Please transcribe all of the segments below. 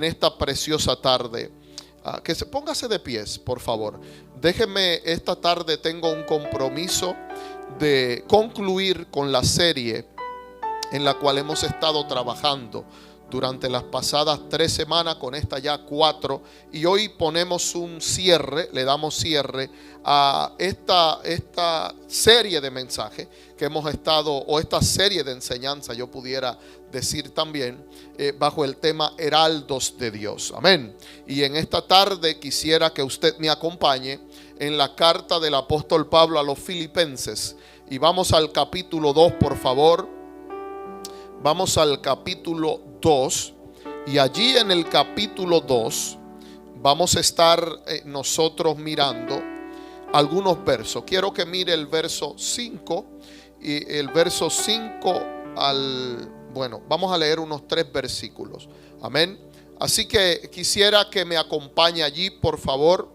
en esta preciosa tarde. Póngase de pies, por favor. Déjeme, esta tarde tengo un compromiso de concluir con la serie en la cual hemos estado trabajando durante las pasadas 3 semanas, con esta ya 4, y hoy ponemos un cierre, le damos cierre a esta serie de mensajes que hemos estado, o esta serie de enseñanza, yo pudiera decir también, bajo el tema Heraldos de Dios. Amén. Y en esta tarde quisiera que usted me acompañe en la carta del apóstol Pablo a los Filipenses, y vamos al capítulo 2, por favor. Vamos al capítulo 2, y allí en el capítulo 2 vamos a estar nosotros mirando algunos versos. Quiero que mire el verso 5 y el verso 5 vamos a leer unos 3 versículos. Amén. Así que quisiera que me acompañe allí, por favor.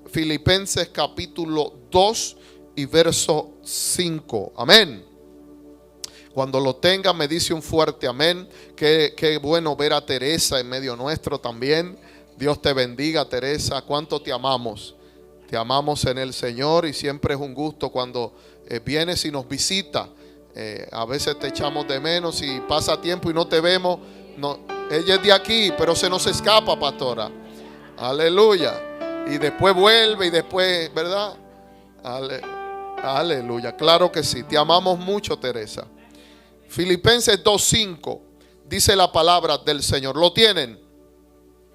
Filipenses capítulo 2 y verso 5. Amén. Cuando lo tenga, me dice un fuerte amén. Qué bueno ver a Teresa en medio nuestro también. Dios te bendiga, Teresa. ¿Cuánto te amamos? Te amamos en el Señor, y siempre es un gusto cuando vienes y nos visita. A veces te echamos de menos y pasa tiempo y no te vemos. No, ella es de aquí, pero se nos escapa, pastora. Aleluya. Y después vuelve y después, ¿verdad? Aleluya. Claro que sí. Te amamos mucho, Teresa. Filipenses 2:5 dice la palabra del Señor. ¿Lo tienen?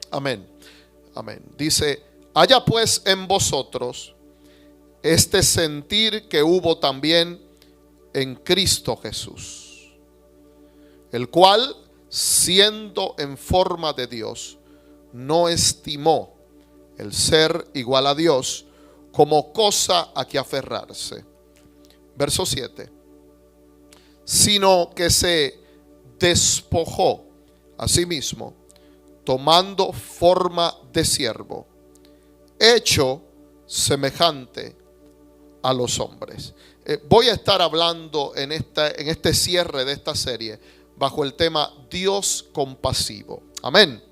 Amén. Amén. Dice: haya pues en vosotros este sentir que hubo también en Cristo Jesús, el cual, siendo en forma de Dios, no estimó el ser igual a Dios como cosa a que aferrarse. Verso 7. Sino que se despojó a sí mismo, tomando forma de siervo, hecho semejante a los hombres. Voy a estar hablando en este cierre de esta serie bajo el tema Dios compasivo. Amén.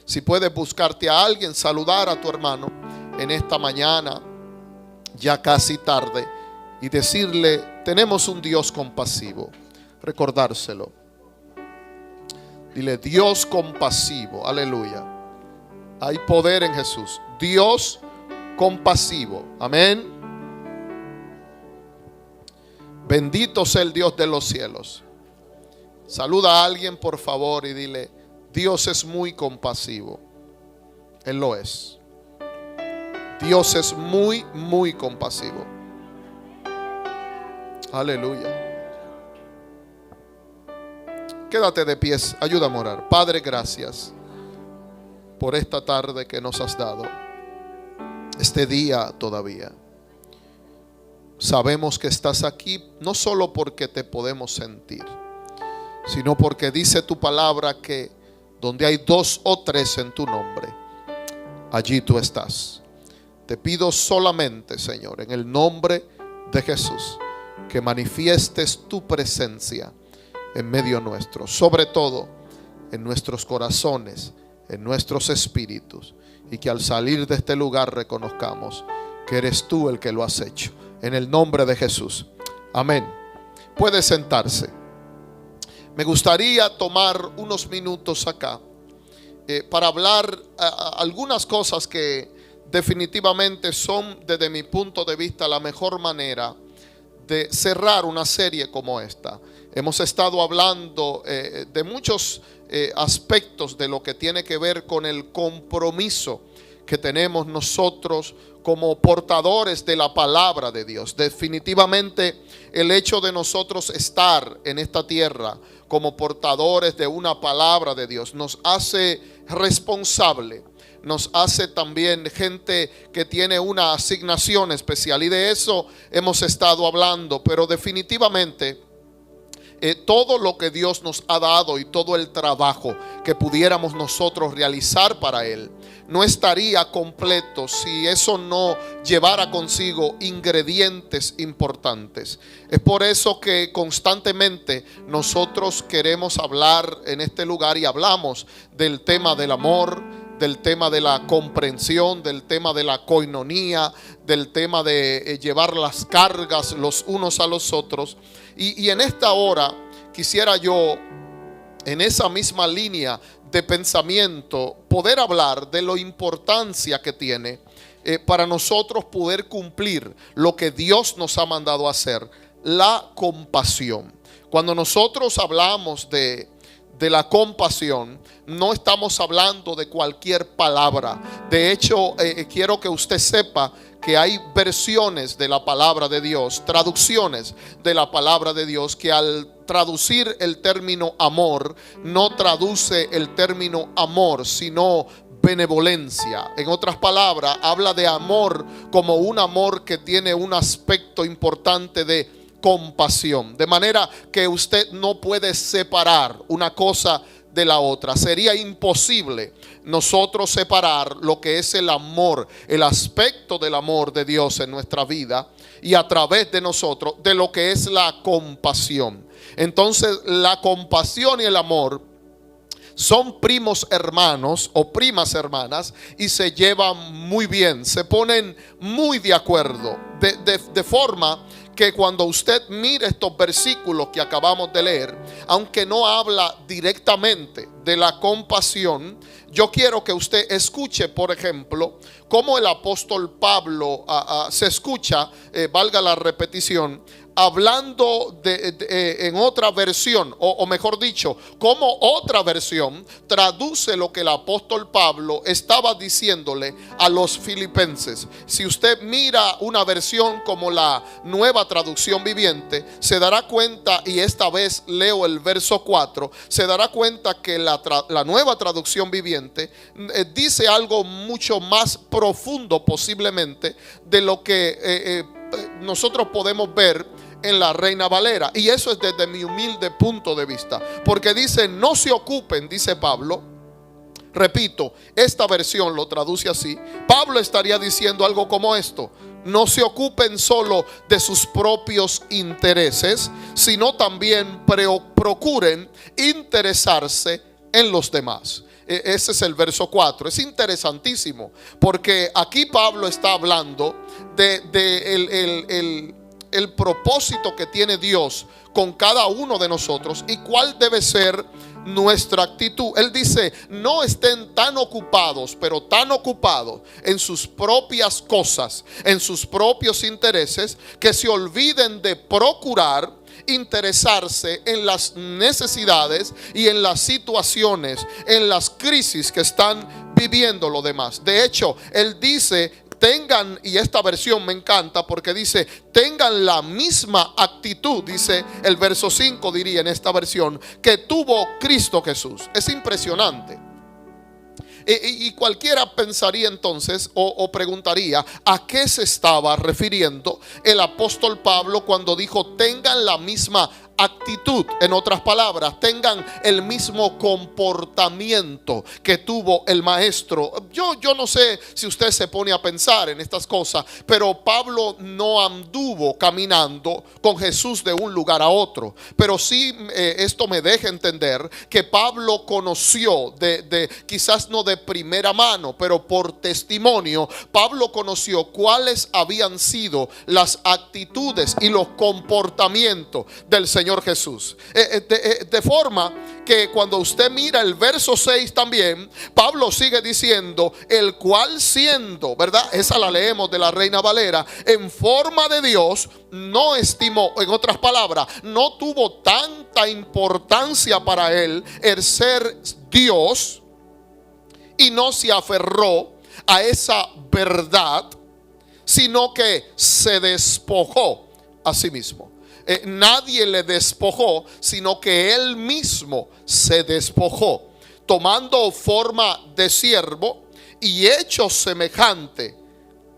Si puedes buscarte a alguien, saludar a tu hermano en esta mañana, ya casi tarde, y decirle: tenemos un Dios compasivo. Recordárselo. Dile: Dios compasivo. Aleluya. Hay poder en Jesús. Dios compasivo. Amén. Bendito sea el Dios de los cielos. Saluda a alguien, por favor, y dile: Dios es muy compasivo. Él lo es. Dios es muy, muy compasivo. Aleluya. Quédate de pies, ayúdame a orar. Padre, gracias por esta tarde que nos has dado, este día todavía. Sabemos que estás aquí no solo porque te podemos sentir, sino porque dice tu palabra que donde hay 2 o 3 en tu nombre, allí tú estás. Te pido solamente, Señor, en el nombre de Jesús, que manifiestes tu presencia en medio nuestro, sobre todo en nuestros corazones, en nuestros espíritus, y que al salir de este lugar reconozcamos que eres tú el que lo has hecho, en el nombre de Jesús. Amén. Puede sentarse. Me gustaría tomar unos minutos acá para hablar algunas cosas que definitivamente son, desde mi punto de vista, la mejor manera de cerrar una serie como esta. Hemos estado hablando de muchos aspectos de lo que tiene que ver con el compromiso que tenemos nosotros como portadores de la palabra de Dios. Definitivamente el hecho de nosotros estar en esta tierra como portadores de una palabra de Dios nos hace responsable, nos hace también gente que tiene una asignación especial, y de eso hemos estado hablando. Pero definitivamente todo lo que Dios nos ha dado y todo el trabajo que pudiéramos nosotros realizar para Él no estaría completo si eso no llevara consigo ingredientes importantes. Es por eso que constantemente nosotros queremos hablar en este lugar y hablamos del tema del amor, del tema de la comprensión, del tema de la coinonía, del tema de llevar las cargas los unos a los otros. Y en esta hora quisiera yo, en esa misma línea de pensamiento, poder hablar de la importancia que tiene para nosotros poder cumplir lo que Dios nos ha mandado a hacer, la compasión. Cuando nosotros hablamos de la compasión, no estamos hablando de cualquier palabra. De hecho, quiero que usted sepa que hay versiones de la palabra de Dios, traducciones de la palabra de Dios, que al traducir el término amor, no traduce el término amor, sino benevolencia. En otras palabras, habla de amor como un amor que tiene un aspecto importante de compasión, de manera que usted no puede separar una cosa de la otra. Sería imposible nosotros separar lo que es el amor, el aspecto del amor de Dios en nuestra vida y a través de nosotros, de lo que es la compasión. Entonces, la compasión y el amor son primos hermanos o primas hermanas y se llevan muy bien, se ponen muy de acuerdo, de forma que cuando usted mire estos versículos que acabamos de leer, aunque no habla directamente de la compasión, yo quiero que usted escuche, por ejemplo, cómo el apóstol Pablo se escucha, valga la repetición, hablando en otra versión, o mejor dicho, cómo otra versión traduce lo que el apóstol Pablo estaba diciéndole a los filipenses. Si usted mira una versión como la Nueva Traducción Viviente, se dará cuenta, y esta vez leo el verso 4, se dará cuenta que la Nueva Traducción Viviente dice algo mucho más profundo posiblemente de lo que nosotros podemos ver en la Reina Valera. Y eso es desde mi humilde punto de vista, porque dice: no se ocupen, dice Pablo. Repito, esta versión lo traduce así. Pablo estaría diciendo algo como esto: no se ocupen solo de sus propios intereses, sino también procuren interesarse en los demás. Ese es el verso 4. Es interesantísimo, porque aquí Pablo está hablando de el propósito que tiene Dios con cada uno de nosotros y cuál debe ser nuestra actitud. Él dice: no estén tan ocupados, pero tan ocupados en sus propias cosas, en sus propios intereses, que se olviden de procurar interesarse en las necesidades y en las situaciones, en las crisis que están viviendo los demás. De hecho, él dice: tengan, y esta versión me encanta porque dice: tengan la misma actitud, dice el verso 5, diría en esta versión, que tuvo Cristo Jesús. Es impresionante. Y cualquiera pensaría entonces o preguntaría: ¿a qué se estaba refiriendo el apóstol Pablo cuando dijo tengan la misma actitud? En otras palabras, tengan el mismo comportamiento que tuvo el maestro. Yo no sé si usted se pone a pensar en estas cosas, pero Pablo no anduvo caminando con Jesús de un lugar a otro. Pero sí, esto me deja entender que Pablo conoció quizás no de primera mano, pero por testimonio, Pablo conoció cuáles habían sido las actitudes y los comportamientos del Señor Jesús. De forma que cuando usted mira el verso 6 también, Pablo sigue diciendo: el cual siendo, ¿verdad? Esa la leemos de la Reina Valera, en forma de Dios, no estimó, en otras palabras, no tuvo tanta importancia para él el ser Dios, y no se aferró a esa verdad, sino que se despojó a sí mismo. Nadie le despojó, sino que él mismo se despojó, tomando forma de siervo y hecho semejante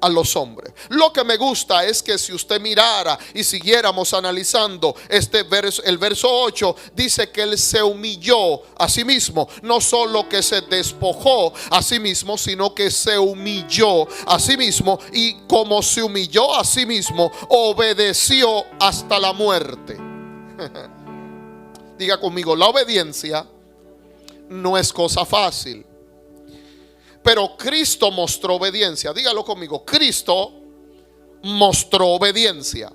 a los hombres. Lo que me gusta es que si usted mirara y siguiéramos analizando este verso, el verso 8 dice que él se humilló a sí mismo. No solo que se despojó a sí mismo, sino que se humilló a sí mismo, y como se humilló a sí mismo, obedeció hasta la muerte. Diga conmigo, la obediencia no es cosa fácil. Pero Cristo mostró obediencia. Dígalo conmigo, Cristo mostró obediencia.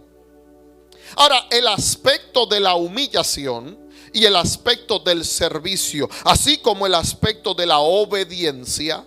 Ahora, el aspecto de la humillación y el aspecto del servicio, así como el aspecto de la obediencia,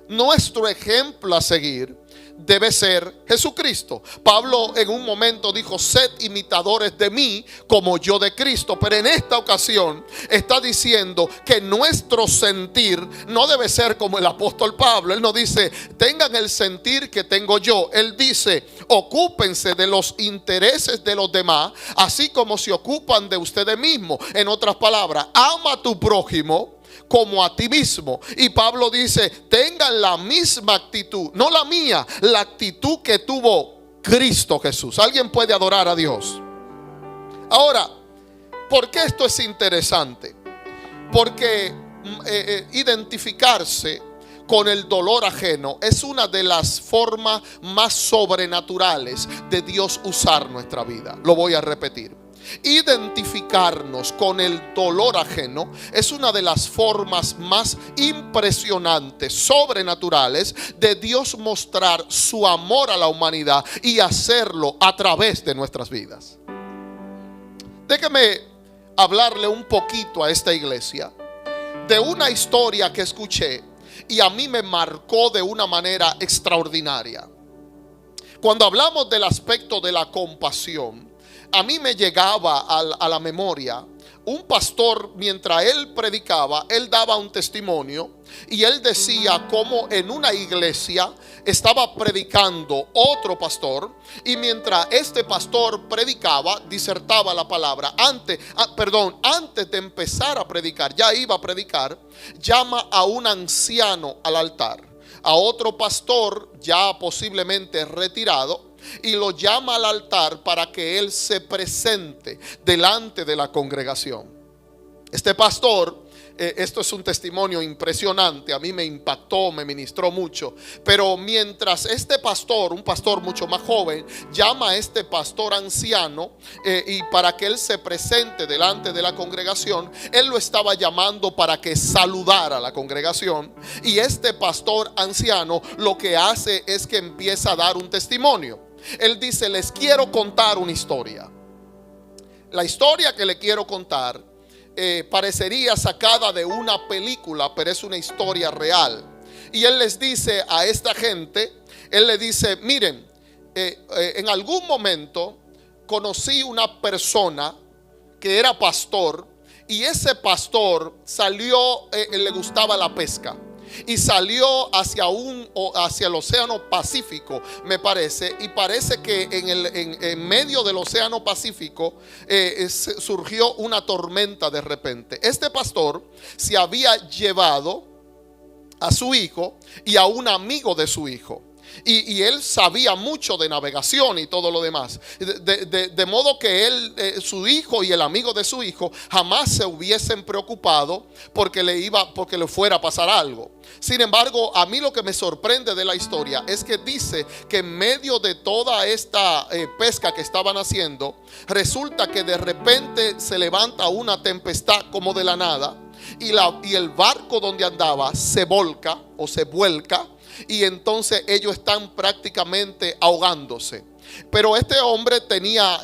nuestro ejemplo a seguir debe ser Jesucristo. Pablo en un momento dijo: sed imitadores de mí como yo de Cristo. Pero en esta ocasión está diciendo que nuestro sentir no debe ser como el apóstol Pablo. Él no dice: tengan el sentir que tengo yo. Él dice: ocúpense de los intereses de los demás, así como se ocupan de ustedes mismos. En otras palabras, ama a tu prójimo como a ti mismo. Y Pablo dice: tengan la misma actitud, no la mía, la actitud que tuvo Cristo Jesús. ¿Alguien puede adorar a Dios? Ahora, ¿por qué esto es interesante? Porque identificarse con el dolor ajeno es una de las formas más sobrenaturales de Dios usar nuestra vida. Lo voy a repetir. Identificarnos con el dolor ajeno es una de las formas más impresionantes, sobrenaturales, de Dios mostrar su amor a la humanidad y hacerlo a través de nuestras vidas. Déjeme hablarle un poquito a esta iglesia de una historia que escuché y a mí me marcó de una manera extraordinaria. Cuando hablamos del aspecto de la compasión, a mí me llegaba a la memoria un pastor. Mientras él predicaba, él daba un testimonio y él decía cómo en una iglesia estaba predicando otro pastor, y mientras este pastor predicaba, disertaba la palabra, antes de empezar a predicar, ya iba a predicar, llama a un anciano al altar, a otro pastor ya posiblemente retirado, y lo llama al altar para que él se presente delante de la congregación. Este pastor, esto es un testimonio impresionante, a mí me impactó, me ministró mucho. Pero mientras este pastor, un pastor mucho más joven, llama a este pastor anciano y para que él se presente delante de la congregación, él lo estaba llamando para que saludara a la congregación. Y este pastor anciano lo que hace es que empieza a dar un testimonio. Él dice: les quiero contar una historia. La historia que le quiero contar parecería sacada de una película, pero es una historia real. Y él les dice a esta gente, él le dice: miren, en algún momento conocí una persona que era pastor, y ese pastor salió, le gustaba la pesca, y salió hacia el océano Pacífico, me parece, y parece que en medio del océano Pacífico surgió una tormenta de repente. Este pastor se había llevado a su hijo y a un amigo de su hijo. Y él sabía mucho de navegación y todo lo demás, de modo que él, su hijo y el amigo de su hijo jamás se hubiesen preocupado porque le fuera a pasar algo. Sin embargo, a mí lo que me sorprende de la historia es que dice que en medio de toda esta pesca que estaban haciendo, resulta que de repente se levanta una tempestad como de la nada, y el barco donde andaba se volca o se vuelca, y entonces ellos están prácticamente ahogándose. Pero este hombre tenía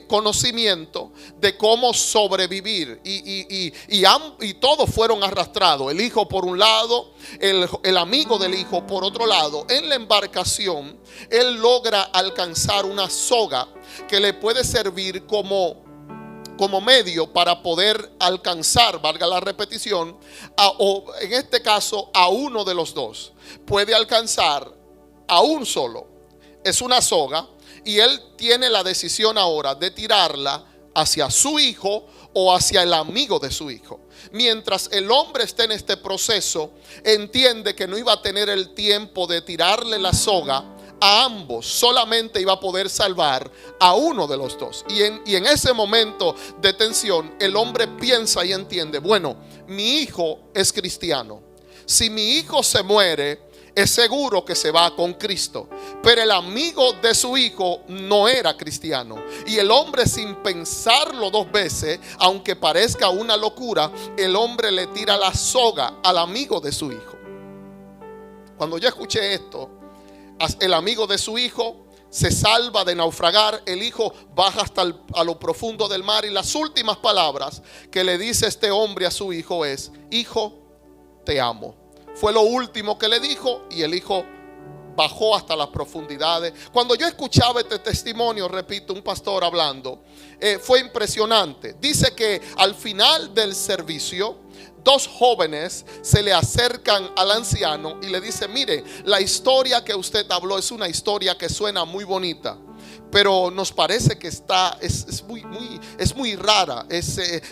conocimiento de cómo sobrevivir, y todos fueron arrastrados. El hijo por un lado, el amigo del hijo por otro lado. En la embarcación él logra alcanzar una soga que le puede servir como medio para poder alcanzar, valga la repetición, o en este caso a uno de los dos. Puede alcanzar a un solo. Es una soga, y él tiene la decisión ahora de tirarla hacia su hijo o hacia el amigo de su hijo. Mientras el hombre esté en este proceso, entiende que no iba a tener el tiempo de tirarle la soga a ambos, solamente iba a poder salvar a uno de los dos. Y en ese momento de tensión, el hombre piensa y entiende, bueno, mi hijo es cristiano. Si mi hijo se muere, es seguro que se va con Cristo. Pero el amigo de su hijo no era cristiano. Y el hombre, sin pensarlo dos veces, aunque parezca una locura, el hombre le tira la soga al amigo de su hijo. Cuando yo escuché esto, el amigo de su hijo se salva de naufragar. El hijo baja a lo profundo del mar. Y las últimas palabras que le dice este hombre a su hijo es: hijo, te amo. Fue lo último que le dijo, y el hijo bajó hasta las profundidades. Cuando yo escuchaba este testimonio, repito, un pastor hablando, fue impresionante. Dice que al final del servicio, dos jóvenes se le acercan al anciano y le dicen: mire, la historia que usted habló es una historia que suena muy bonita, pero nos parece que es muy rara,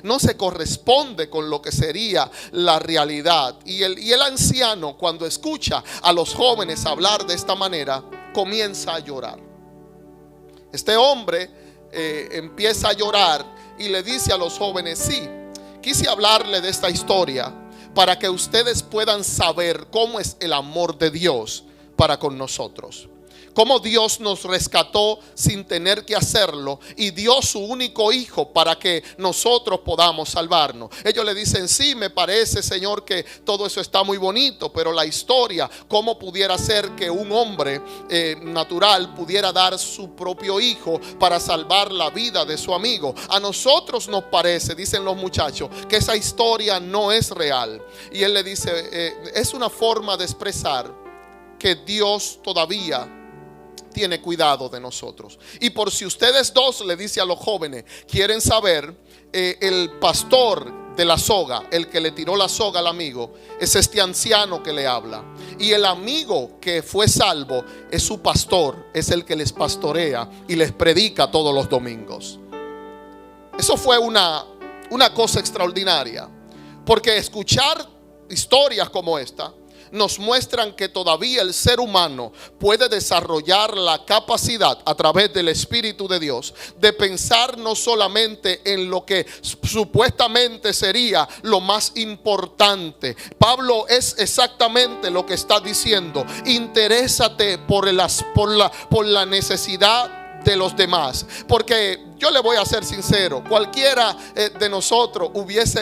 no se corresponde con lo que sería la realidad. Y el anciano, cuando escucha a los jóvenes hablar de esta manera, comienza a llorar. Este hombre empieza a llorar y le dice a los jóvenes: sí, quise hablarle de esta historia para que ustedes puedan saber cómo es el amor de Dios para con nosotros. Cómo Dios nos rescató sin tener que hacerlo y dio su único hijo para que nosotros podamos salvarnos. Ellos le dicen: sí, me parece, Señor, que todo eso está muy bonito, pero la historia, ¿cómo pudiera ser que un hombre natural pudiera dar su propio hijo para salvar la vida de su amigo? A nosotros nos parece, dicen los muchachos, que esa historia no es real. Y él le dice, es una forma de expresar que Dios todavía tiene cuidado de nosotros. Y por si ustedes dos, le dice a los jóvenes, quieren saber, el pastor de la soga, el que le tiró la soga al amigo, es este anciano que le habla. Y el amigo que fue salvo es su pastor, es el que les pastorea y les predica todos los domingos. Eso fue una cosa extraordinaria, porque escuchar historias como esta nos muestran que todavía el ser humano puede desarrollar la capacidad a través del Espíritu de Dios de pensar no solamente en lo que supuestamente sería lo más importante. Pablo es exactamente lo que está diciendo: interésate por la necesidad de los demás. Porque yo le voy a ser sincero, cualquiera de nosotros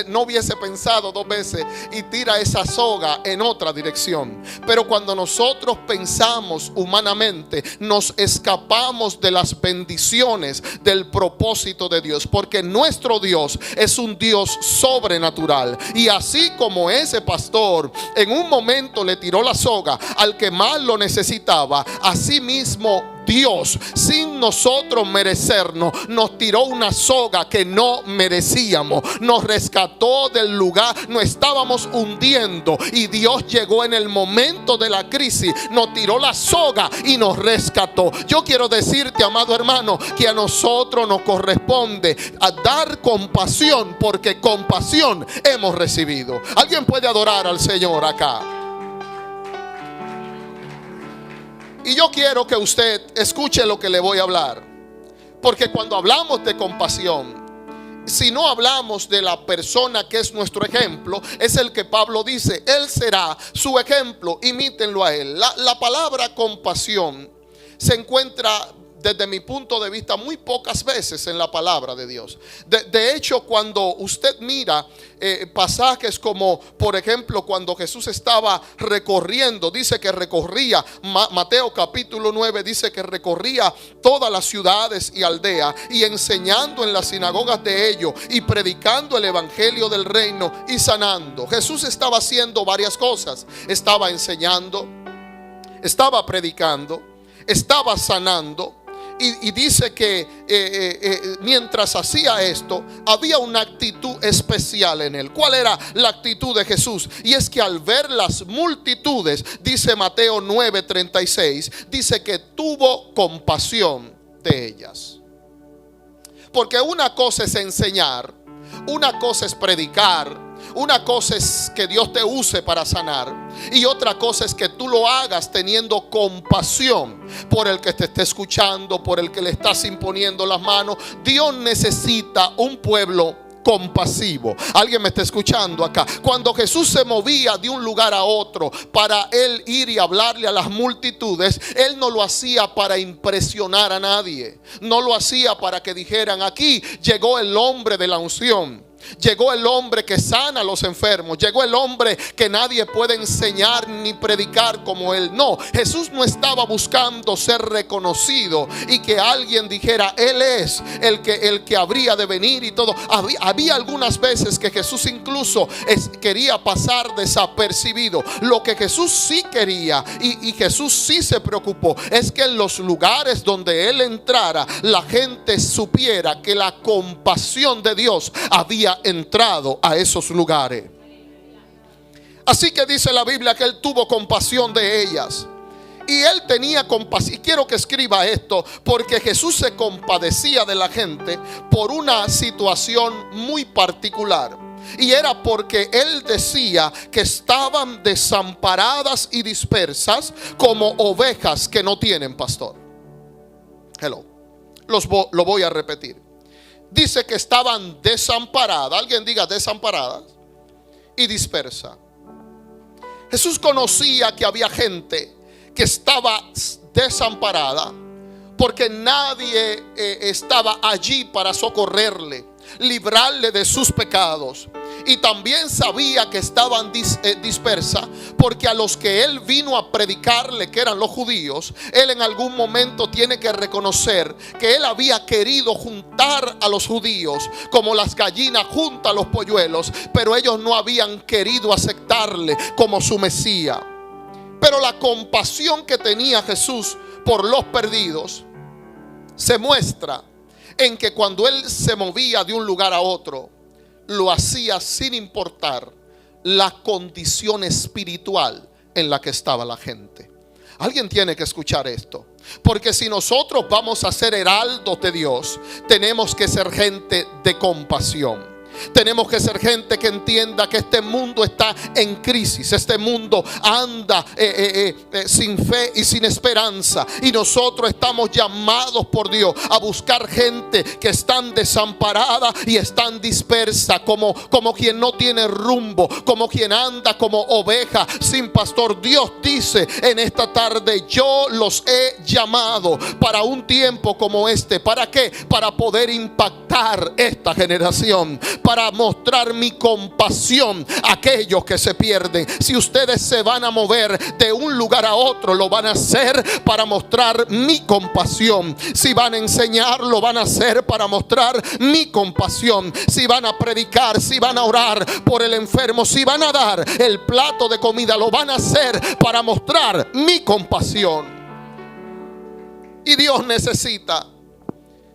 no hubiese pensado dos veces y tira esa soga en otra dirección. Pero cuando nosotros pensamos humanamente, nos escapamos de las bendiciones del propósito de Dios, porque nuestro Dios es un Dios sobrenatural. Y así como ese pastor en un momento le tiró la soga al que más lo necesitaba, así mismo Dios, sin nosotros merecernos, nos tiró una soga que no merecíamos. Nos rescató del lugar, nos estábamos hundiendo, y Dios llegó en el momento de la crisis, nos tiró la soga y nos rescató. Yo quiero decirte, amado hermano, que a nosotros nos corresponde a dar compasión, porque compasión hemos recibido. ¿Alguien puede adorar al Señor acá? Y yo quiero que usted escuche lo que le voy a hablar, porque cuando hablamos de compasión, si no hablamos de la persona que es nuestro ejemplo, es el que Pablo dice, Él será su ejemplo, imítenlo a Él. La palabra compasión se encuentra, desde mi punto de vista, muy pocas veces en la palabra de Dios. De hecho, cuando usted mira pasajes como, por ejemplo, cuando Jesús estaba recorriendo, dice que recorría, Mateo capítulo 9 dice que recorría todas las ciudades y aldeas, y enseñando en las sinagogas de ellos, y predicando el evangelio del reino, y sanando. Jesús estaba haciendo varias cosas: estaba enseñando, estaba predicando, estaba sanando. Y dice que mientras hacía esto, había una actitud especial en él. ¿Cuál era la actitud de Jesús? Y es que al ver las multitudes, dice Mateo 9:36, dice que tuvo compasión de ellas. Porque una cosa es enseñar, una cosa es predicar, Una cosa es que Dios te use para sanar, y otra cosa es que tú lo hagas teniendo compasión por el que te esté escuchando, por el que le estás imponiendo las manos. Dios necesita un pueblo compasivo. ¿Alguien me está escuchando acá? Cuando Jesús se movía de un lugar a otro para él ir y hablarle a las multitudes, él no lo hacía para impresionar a nadie. No lo hacía para que dijeran: aquí llegó el hombre de la unción. Llegó el hombre que sana a los enfermos. Llegó el hombre que nadie puede enseñar ni predicar como él. No, Jesús no estaba buscando ser reconocido y que alguien dijera: él es el que habría de venir y todo. Había algunas veces que Jesús incluso quería pasar desapercibido. Lo que Jesús sí quería y Jesús sí se preocupó es que en los lugares donde él entrara, la gente supiera que la compasión de Dios había entrado a esos lugares. Así que dice la Biblia que él tuvo compasión de ellas. Y él tenía compasión. Y quiero que escriba esto, porque Jesús se compadecía de la gente por una situación muy particular. Y era porque él decía que estaban desamparadas y dispersas como ovejas que no tienen pastor. Hello. Lo voy a repetir. Dice que estaban desamparadas. Alguien diga desamparadas y dispersas. Jesús conocía que había gente que estaba desamparada porque nadie estaba allí para socorrerle, librarle de sus pecados. Y también sabía que estaban dispersas porque a los que él vino a predicarle, que eran los judíos, él en algún momento tiene que reconocer que él había querido juntar a los judíos como las gallinas juntan los polluelos, pero ellos no habían querido aceptarle como su Mesías. Pero la compasión que tenía Jesús por los perdidos se muestra en que cuando él se movía de un lugar a otro, lo hacía sin importar la condición espiritual en la que estaba la gente. Alguien tiene que escuchar esto, porque si nosotros vamos a ser heraldos de Dios, tenemos que ser gente de compasión. Tenemos que ser gente que entienda que este mundo está en crisis. Este mundo anda sin fe y sin esperanza. Y nosotros estamos llamados por Dios a buscar gente que están desamparada y están dispersa, como quien no tiene rumbo, como quien anda como oveja sin pastor. Dios dice en esta tarde: yo los he llamado para un tiempo como este. ¿Para qué? Para poder impactar esta generación, para mostrar mi compasión a aquellos que se pierden. Si ustedes se van a mover de un lugar a otro, lo van a hacer para mostrar mi compasión. Si van a enseñar, lo van a hacer para mostrar mi compasión. Si van a predicar, si van a orar por el enfermo, si van a dar el plato de comida, lo van a hacer para mostrar mi compasión. Y Dios necesita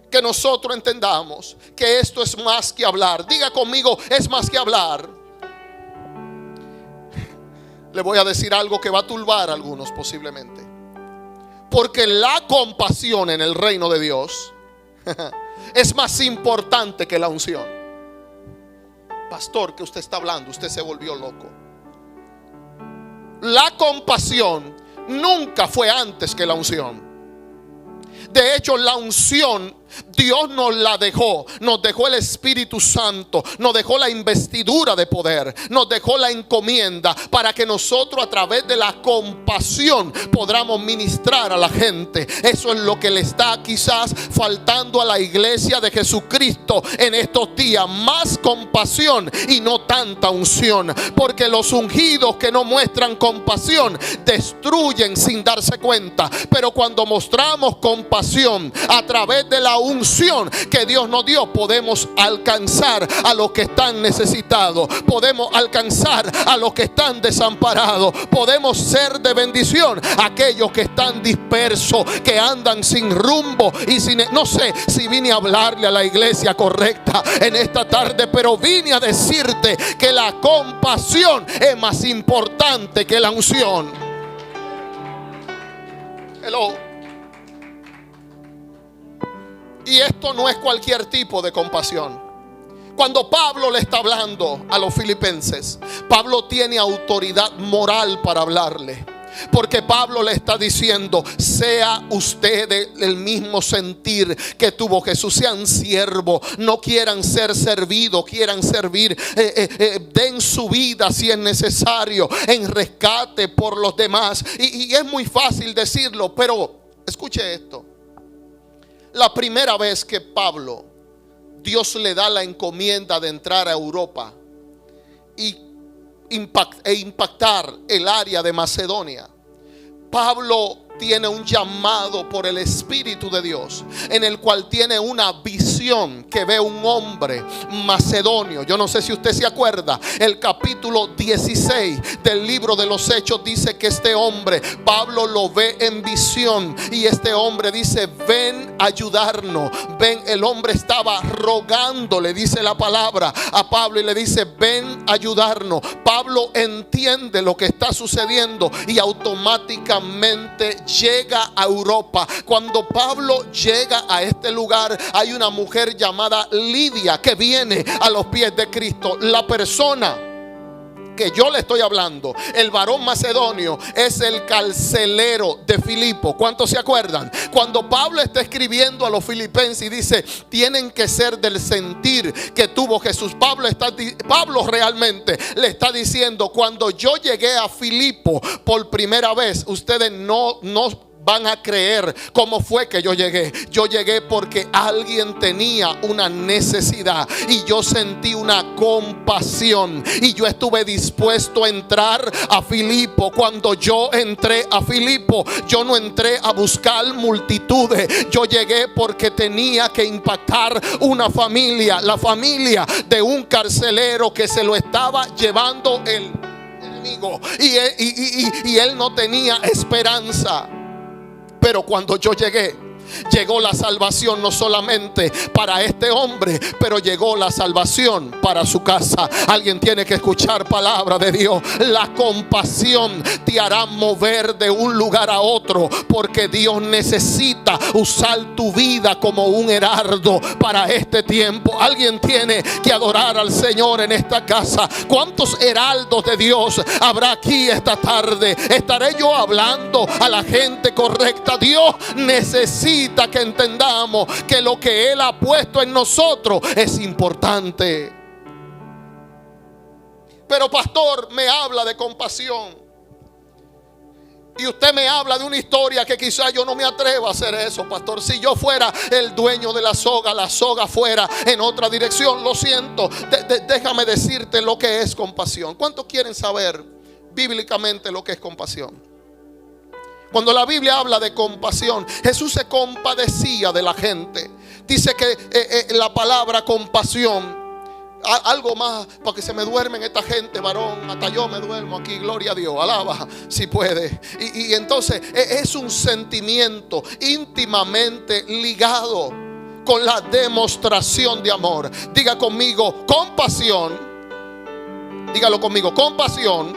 que nosotros entendamos que esto es más que hablar. Diga conmigo: es más que hablar. Le voy a decir algo que va a turbar a algunos posiblemente, porque la compasión en el reino de Dios es más importante que la unción. Pastor, ¿qué usted está hablando? Usted se volvió loco. La compasión nunca fue antes que la unción. De hecho, la unción Dios nos la dejó. Nos dejó el Espíritu Santo, nos dejó la investidura de poder, nos dejó la encomienda para que nosotros, a través de la compasión, podamos ministrar a la gente. Eso es lo que le está quizás faltando a la iglesia de Jesucristo en estos días: más compasión y no tanta unción. Porque los ungidos que no muestran compasión destruyen sin darse cuenta. Pero cuando mostramos compasión a través de la unción que Dios nos dio, podemos alcanzar a los que están necesitados, podemos alcanzar a los que están desamparados, podemos ser de bendición a aquellos que están dispersos, que andan sin rumbo y sin... No sé si vine a hablarle a la iglesia correcta en esta tarde, pero vine a decirte que la compasión es más importante que la unción. Hello. Y esto no es cualquier tipo de compasión. Cuando Pablo le está hablando a los filipenses, Pablo tiene autoridad moral para hablarle. Porque Pablo le está diciendo: sea ustedes el mismo sentir que tuvo Jesús. Sean siervos, no quieran ser servidos, quieran servir. Den su vida si es necesario en rescate por los demás. Y es muy fácil decirlo, pero escuche esto. La primera vez que Pablo, Dios le da la encomienda de entrar a Europa e impactar el área de Macedonia, Pablo tiene un llamado por el Espíritu de Dios, en el cual tiene una visión que ve un hombre macedonio. Yo no sé si usted se acuerda, el capítulo 16 del libro de los Hechos dice que este hombre, Pablo lo ve en visión, y este hombre dice: ven a ayudarnos. Ven, el hombre estaba rogándole, dice la palabra, a Pablo, y le dice: ven a ayudarnos. Pablo entiende lo que está sucediendo y automáticamente llega a Europa. Cuando Pablo llega a este lugar, hay una mujer llamada Lidia que viene a los pies de Cristo. La persona que yo le estoy hablando, el varón macedonio, es el carcelero de Filipo. ¿Cuántos se acuerdan? Cuando Pablo está escribiendo a los filipenses y dice: tienen que ser del sentir que tuvo Jesús, Pablo realmente le está diciendo: cuando yo llegué a Filipo por primera vez, ustedes no van a creer cómo fue que yo llegué. Yo llegué porque alguien tenía una necesidad y yo sentí una compasión, y yo estuve dispuesto a entrar a Filipo. Cuando yo entré a Filipo, yo no entré a buscar multitudes. Yo llegué porque tenía que impactar una familia, la familia de un carcelero que se lo estaba llevando el enemigo, y él no tenía esperanza. Pero cuando yo llegué, llegó la salvación no solamente para este hombre, pero llegó la salvación para su casa. Alguien tiene que escuchar palabra de Dios. La compasión te hará mover de un lugar a otro, porque Dios necesita usar tu vida como un heraldo para este tiempo. Alguien tiene que adorar al Señor en esta casa. ¿Cuántos heraldos de Dios habrá aquí esta tarde? ¿Estaré yo hablando a la gente correcta? Dios necesita que entendamos que lo que Él ha puesto en nosotros es importante. Pero pastor, me habla de compasión, y usted me habla de una historia que quizá yo no me atrevo a hacer eso, pastor. Si yo fuera el dueño de la soga fuera en otra dirección. Lo siento, déjame decirte lo que es compasión. ¿Cuántos quieren saber bíblicamente lo que es compasión? Cuando la Biblia habla de compasión, Jesús se compadecía de la gente. Dice que la palabra compasión, algo más, porque se me duermen esta gente, varón, hasta yo me duermo aquí, gloria a Dios, alaba si puede. Y entonces es un sentimiento íntimamente ligado con la demostración de amor. Diga conmigo, compasión. Dígalo conmigo, compasión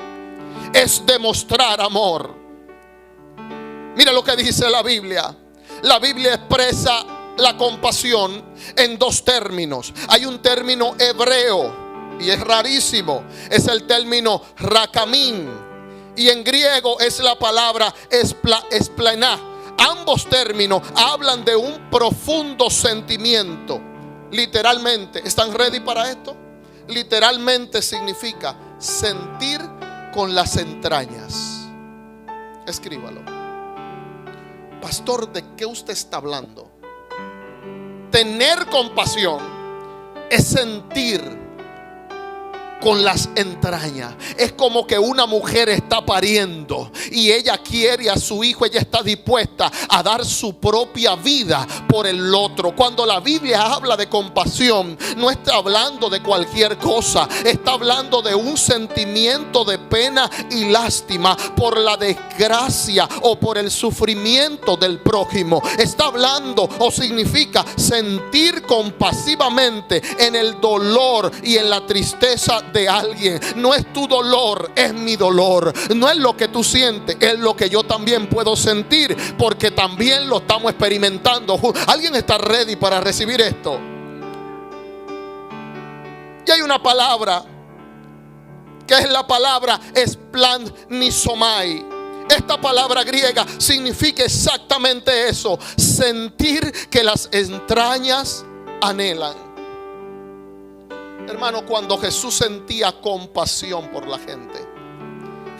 es demostrar amor. Mira lo que dice la Biblia. La Biblia expresa la compasión en dos términos. Hay un término hebreo y es rarísimo. Es el término rakamín. Y en griego es la palabra esplaná. Ambos términos hablan de un profundo sentimiento. Literalmente, ¿están ready para esto? Literalmente significa sentir con las entrañas. Escríbalo. Pastor, ¿de qué usted está hablando? Tener compasión es sentir con las entrañas. Es como que una mujer está pariendo y ella quiere a su hijo. Ella está dispuesta a dar su propia vida por el otro. Cuando la Biblia habla de compasión, no está hablando de cualquier cosa. Está hablando de un sentimiento de pena y lástima por la desgracia o por el sufrimiento del prójimo. Está hablando o significa sentir compasivamente en el dolor y en la tristeza de alguien. No es tu dolor, es mi dolor. No es lo que tú sientes, es lo que yo también puedo sentir, porque también lo estamos experimentando. ¿Alguien está ready para recibir esto? Y hay una palabra que es la palabra esplanizomai. Esta palabra griega significa exactamente eso: sentir que las entrañas anhelan. Hermano, cuando Jesús sentía compasión por la gente,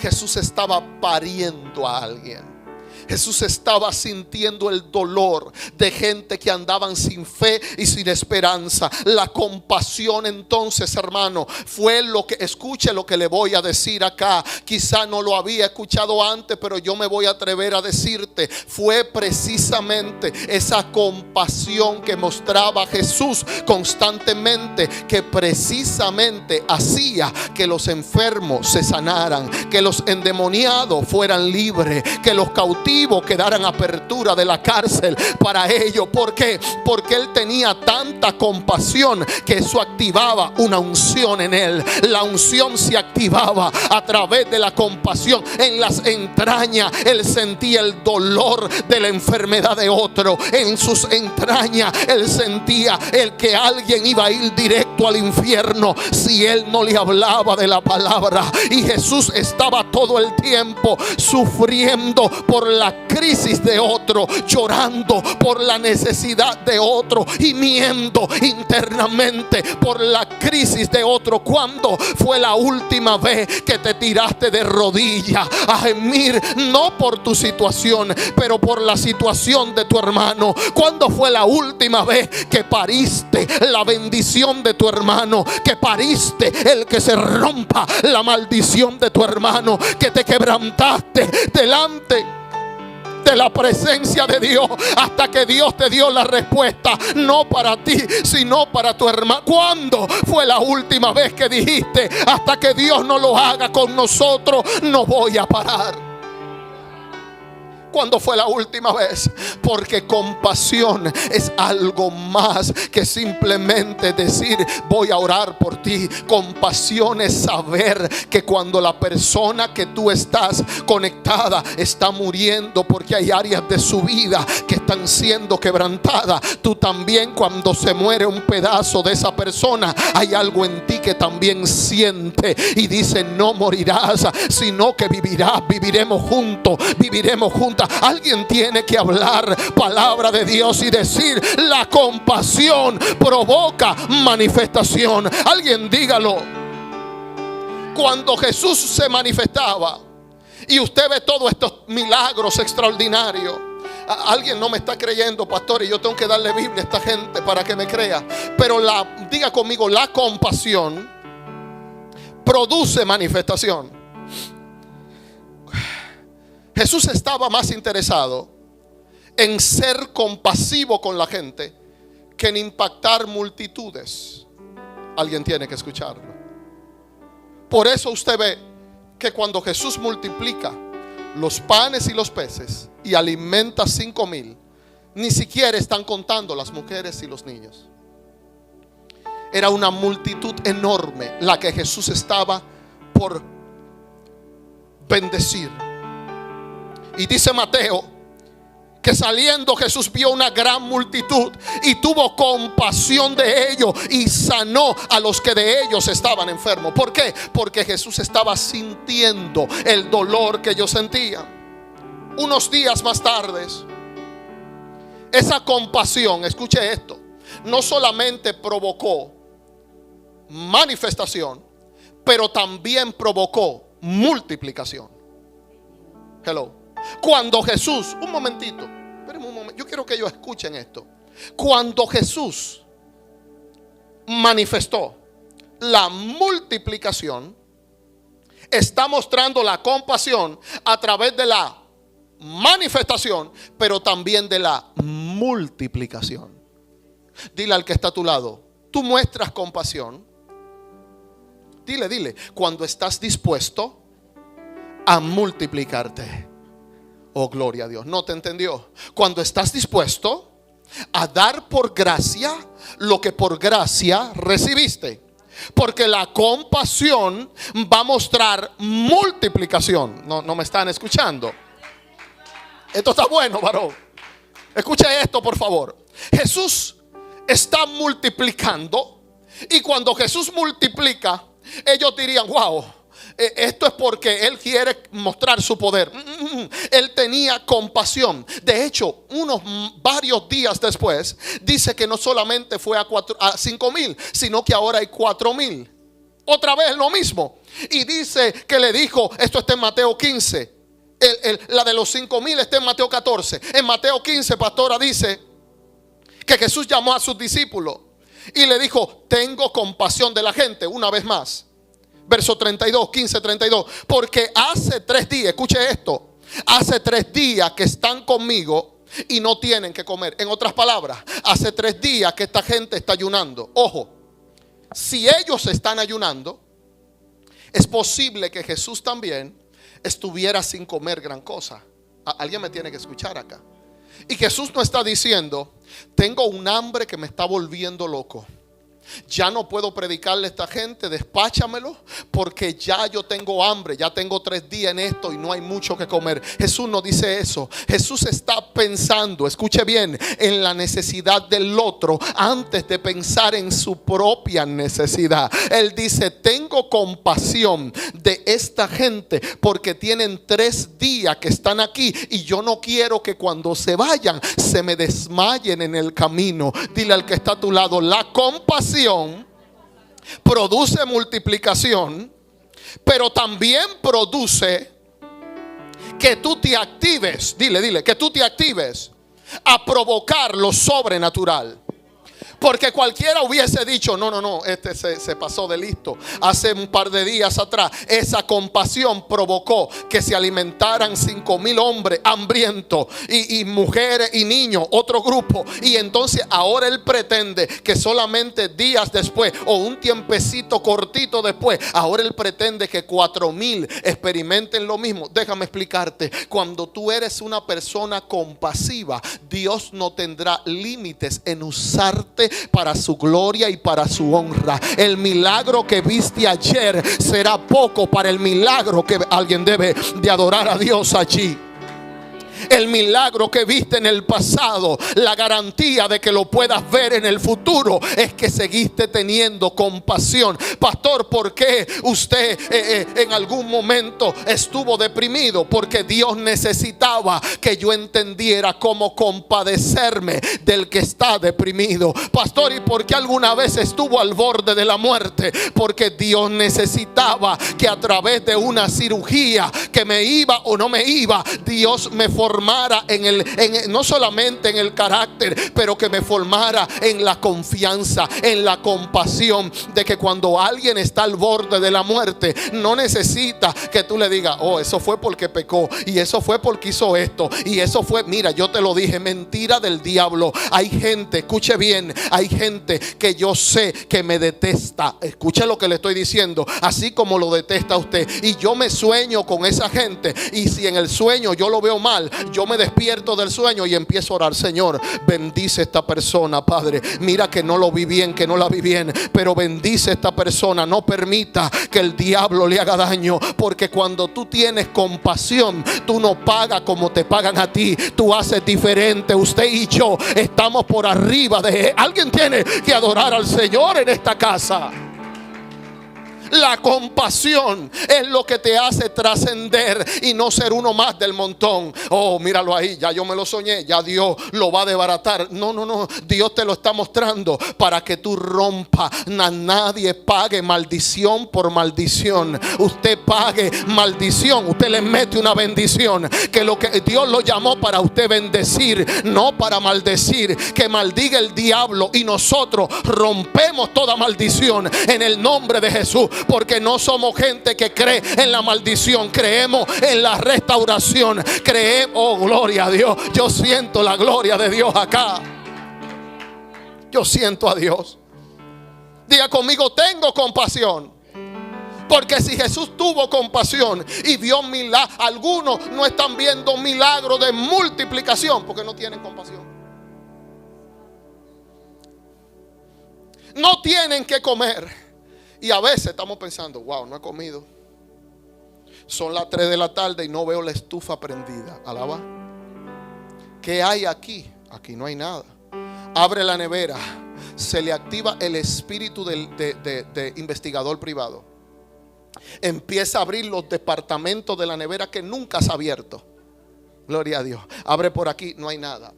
Jesús estaba pariendo a alguien. Jesús estaba sintiendo el dolor de gente que andaban sin fe y sin esperanza. La compasión, entonces, hermano, fue lo que, escuche lo que le voy a decir acá. Quizá no lo había escuchado antes, pero yo me voy a atrever a decirte. Fue precisamente esa compasión que mostraba Jesús constantemente, que precisamente hacía que los enfermos se sanaran, que los endemoniados fueran libres, que los cautivos quedaran apertura de la cárcel para ellos. ¿Por qué? Porque él tenía tanta compasión que eso activaba una unción en él. La unción se activaba a través de la compasión. En las entrañas él sentía el dolor de la enfermedad de otro. En sus entrañas él sentía el que alguien iba a ir directo al infierno si él no le hablaba de la palabra. Y Jesús estaba todo el tiempo sufriendo por la crisis de otro, llorando por la necesidad de otro, gimiendo internamente por la crisis de otro. ¿Cuándo fue la última vez que te tiraste de rodillas a gemir, no por tu situación, pero por la situación de tu hermano? ¿Cuándo fue la última vez que pariste la bendición de tu hermano, que pariste el que se rompa la maldición de tu hermano, que te quebrantaste delante de la presencia de Dios hasta que Dios te dio la respuesta, no para ti, sino para tu hermano? ¿Cuándo fue la última vez que dijiste: hasta que Dios no lo haga con nosotros, no voy a parar? ¿Cuándo fue la última vez? Porque compasión es algo más que simplemente decir: voy a orar por ti. Compasión es saber que cuando la persona que tú estás conectada está muriendo porque hay áreas de su vida que están siendo quebrantadas, tú también, cuando se muere un pedazo de esa persona, hay algo en ti que también siente y dice: no morirás, sino que vivirás, viviremos juntos, viviremos juntas. Alguien tiene que hablar palabra de Dios y decir: la compasión provoca manifestación. Alguien dígalo. Cuando Jesús se manifestaba y usted ve todos estos milagros extraordinarios, alguien no me está creyendo, pastor, y yo tengo que darle Biblia a esta gente para que me crea. Pero diga conmigo: la compasión produce manifestación. Jesús estaba más interesado en ser compasivo con la gente que en impactar multitudes. Alguien tiene que escucharlo. Por eso usted ve que cuando Jesús multiplica los panes y los peces y alimenta 5,000, ni siquiera están contando las mujeres y los niños. Era una multitud enorme la que Jesús estaba por bendecir. Y dice Mateo que saliendo Jesús vio una gran multitud y tuvo compasión de ellos y sanó a los que de ellos estaban enfermos. ¿Por qué? Porque Jesús estaba sintiendo el dolor que ellos sentían. Unos días más tarde, esa compasión, escuche esto, no solamente provocó manifestación, pero también provocó multiplicación. Hello. Cuando Jesús, un momentito, espérenme un momento, yo quiero que ellos escuchen esto. Cuando Jesús manifestó la multiplicación, está mostrando la compasión a través de la manifestación, pero también de la multiplicación. Dile al que está a tu lado: tú muestras compasión. Dile, cuando estás dispuesto a multiplicarte. Oh, gloria a Dios. ¿No te entendió? Cuando estás dispuesto a dar por gracia lo que por gracia recibiste. Porque la compasión va a mostrar multiplicación. No me están escuchando. Esto está bueno, varón. Escuche esto, por favor. Jesús está multiplicando Y cuando Jesús multiplica, ellos dirían: wow, esto es porque Él quiere mostrar su poder. Él tenía compasión. De hecho, varios días después, dice que no solamente fue a 5,000, sino que ahora hay 4,000. Otra vez lo mismo. Y dice que le dijo, esto está en Mateo 15. La de los 5,000 está en Mateo 14. En Mateo 15, pastora, dice que Jesús llamó a sus discípulos y le dijo: tengo compasión de la gente. Una vez más, verso 32, 15, 32. Porque hace 3 días, escuche esto, hace 3 días que están conmigo y no tienen que comer. En otras palabras, hace 3 días que esta gente está ayunando. Ojo, si ellos están ayunando, es posible que Jesús también estuviera sin comer gran cosa. Alguien me tiene que escuchar acá. Y Jesús no está diciendo: tengo un hambre que me está volviendo loco, ya no puedo predicarle a esta gente, despáchamelo, porque ya yo tengo hambre, ya tengo 3 días en esto y no hay mucho que comer. Jesús no dice eso. Jesús está pensando, escuche bien, en la necesidad del otro antes de pensar en su propia necesidad. Él dice: tengo compasión de esta gente porque tienen 3 días que están aquí y yo no quiero que cuando se vayan se me desmayen en el camino. Dile al que está a tu lado: la compasión produce multiplicación, pero también produce que tú te actives. Dile, que tú te actives a provocar lo sobrenatural. Porque cualquiera hubiese dicho: no, este se pasó de listo. Hace un par de días atrás, esa compasión provocó que se alimentaran 5,000 hombres hambrientos y mujeres y niños, otro grupo. Y entonces ahora él pretende que solamente días después, o un tiempecito cortito después, ahora él pretende que 4,000 experimenten lo mismo. Déjame explicarte: cuando tú eres una persona compasiva, Dios no tendrá límites en usarte para su gloria y para su honra. El milagro que viste ayer será poco para el milagro que alguien debe de adorar a Dios allí. El milagro que viste en el pasado, la garantía de que lo puedas ver en el futuro es que seguiste teniendo compasión. Pastor, ¿por qué usted en algún momento estuvo deprimido? Porque Dios necesitaba que yo entendiera cómo compadecerme del que está deprimido. Pastor, ¿y por qué alguna vez estuvo al borde de la muerte? Porque Dios necesitaba que a través de una cirugía, que me iba o no me iba, Dios me formara no solamente en el carácter, pero que me formara en la confianza, en la compasión, de que cuando alguien está al borde de la muerte, no necesita que tú le digas: oh, eso fue porque pecó, y eso fue porque hizo esto, y eso fue, mira, yo te lo dije. Mentira del diablo. Hay gente, escuche bien, hay gente que yo sé que me detesta. Escuche lo que le estoy diciendo, así como lo detesta usted. Y yo me sueño con esa gente, y si en el sueño yo lo veo mal, yo me despierto del sueño y empiezo a orar: Señor, bendice esta persona, Padre. Mira que no lo vi bien, que no la vi bien, pero bendice esta persona. No permita que el diablo le haga daño, porque cuando tú tienes compasión, tú no pagas como te pagan a ti, tú haces diferente. Usted y yo estamos por arriba de... Alguien tiene que adorar al Señor en esta casa. La compasión es lo que te hace trascender y no ser uno más del montón. Oh, míralo ahí, ya yo me lo soñé, ya Dios lo va a desbaratar. No, Dios te lo está mostrando para que tú rompas. Nadie pague maldición por maldición. Usted pague maldición, usted le mete una bendición. Que lo que Dios lo llamó para usted bendecir, no para maldecir. Que maldiga el diablo y nosotros rompemos toda maldición en el nombre de Jesús. Porque no somos gente que cree en la maldición, creemos en la restauración. Creemos, oh, gloria a Dios. Yo siento la gloria de Dios acá. Yo siento a Dios. Diga conmigo: tengo compasión. Porque si Jesús tuvo compasión y vio milagros, algunos no están viendo milagros de multiplicación porque no tienen compasión. No tienen que comer. Y a veces estamos pensando: wow, no he comido. Son las 3 de la tarde y no veo la estufa prendida. Alaba. ¿Qué hay aquí? Aquí no hay nada. Abre la nevera. se le activa el espíritu de investigador privado. Empieza a abrir los departamentos de la nevera que nunca has abierto. Gloria a Dios. Abre por aquí, no hay nada.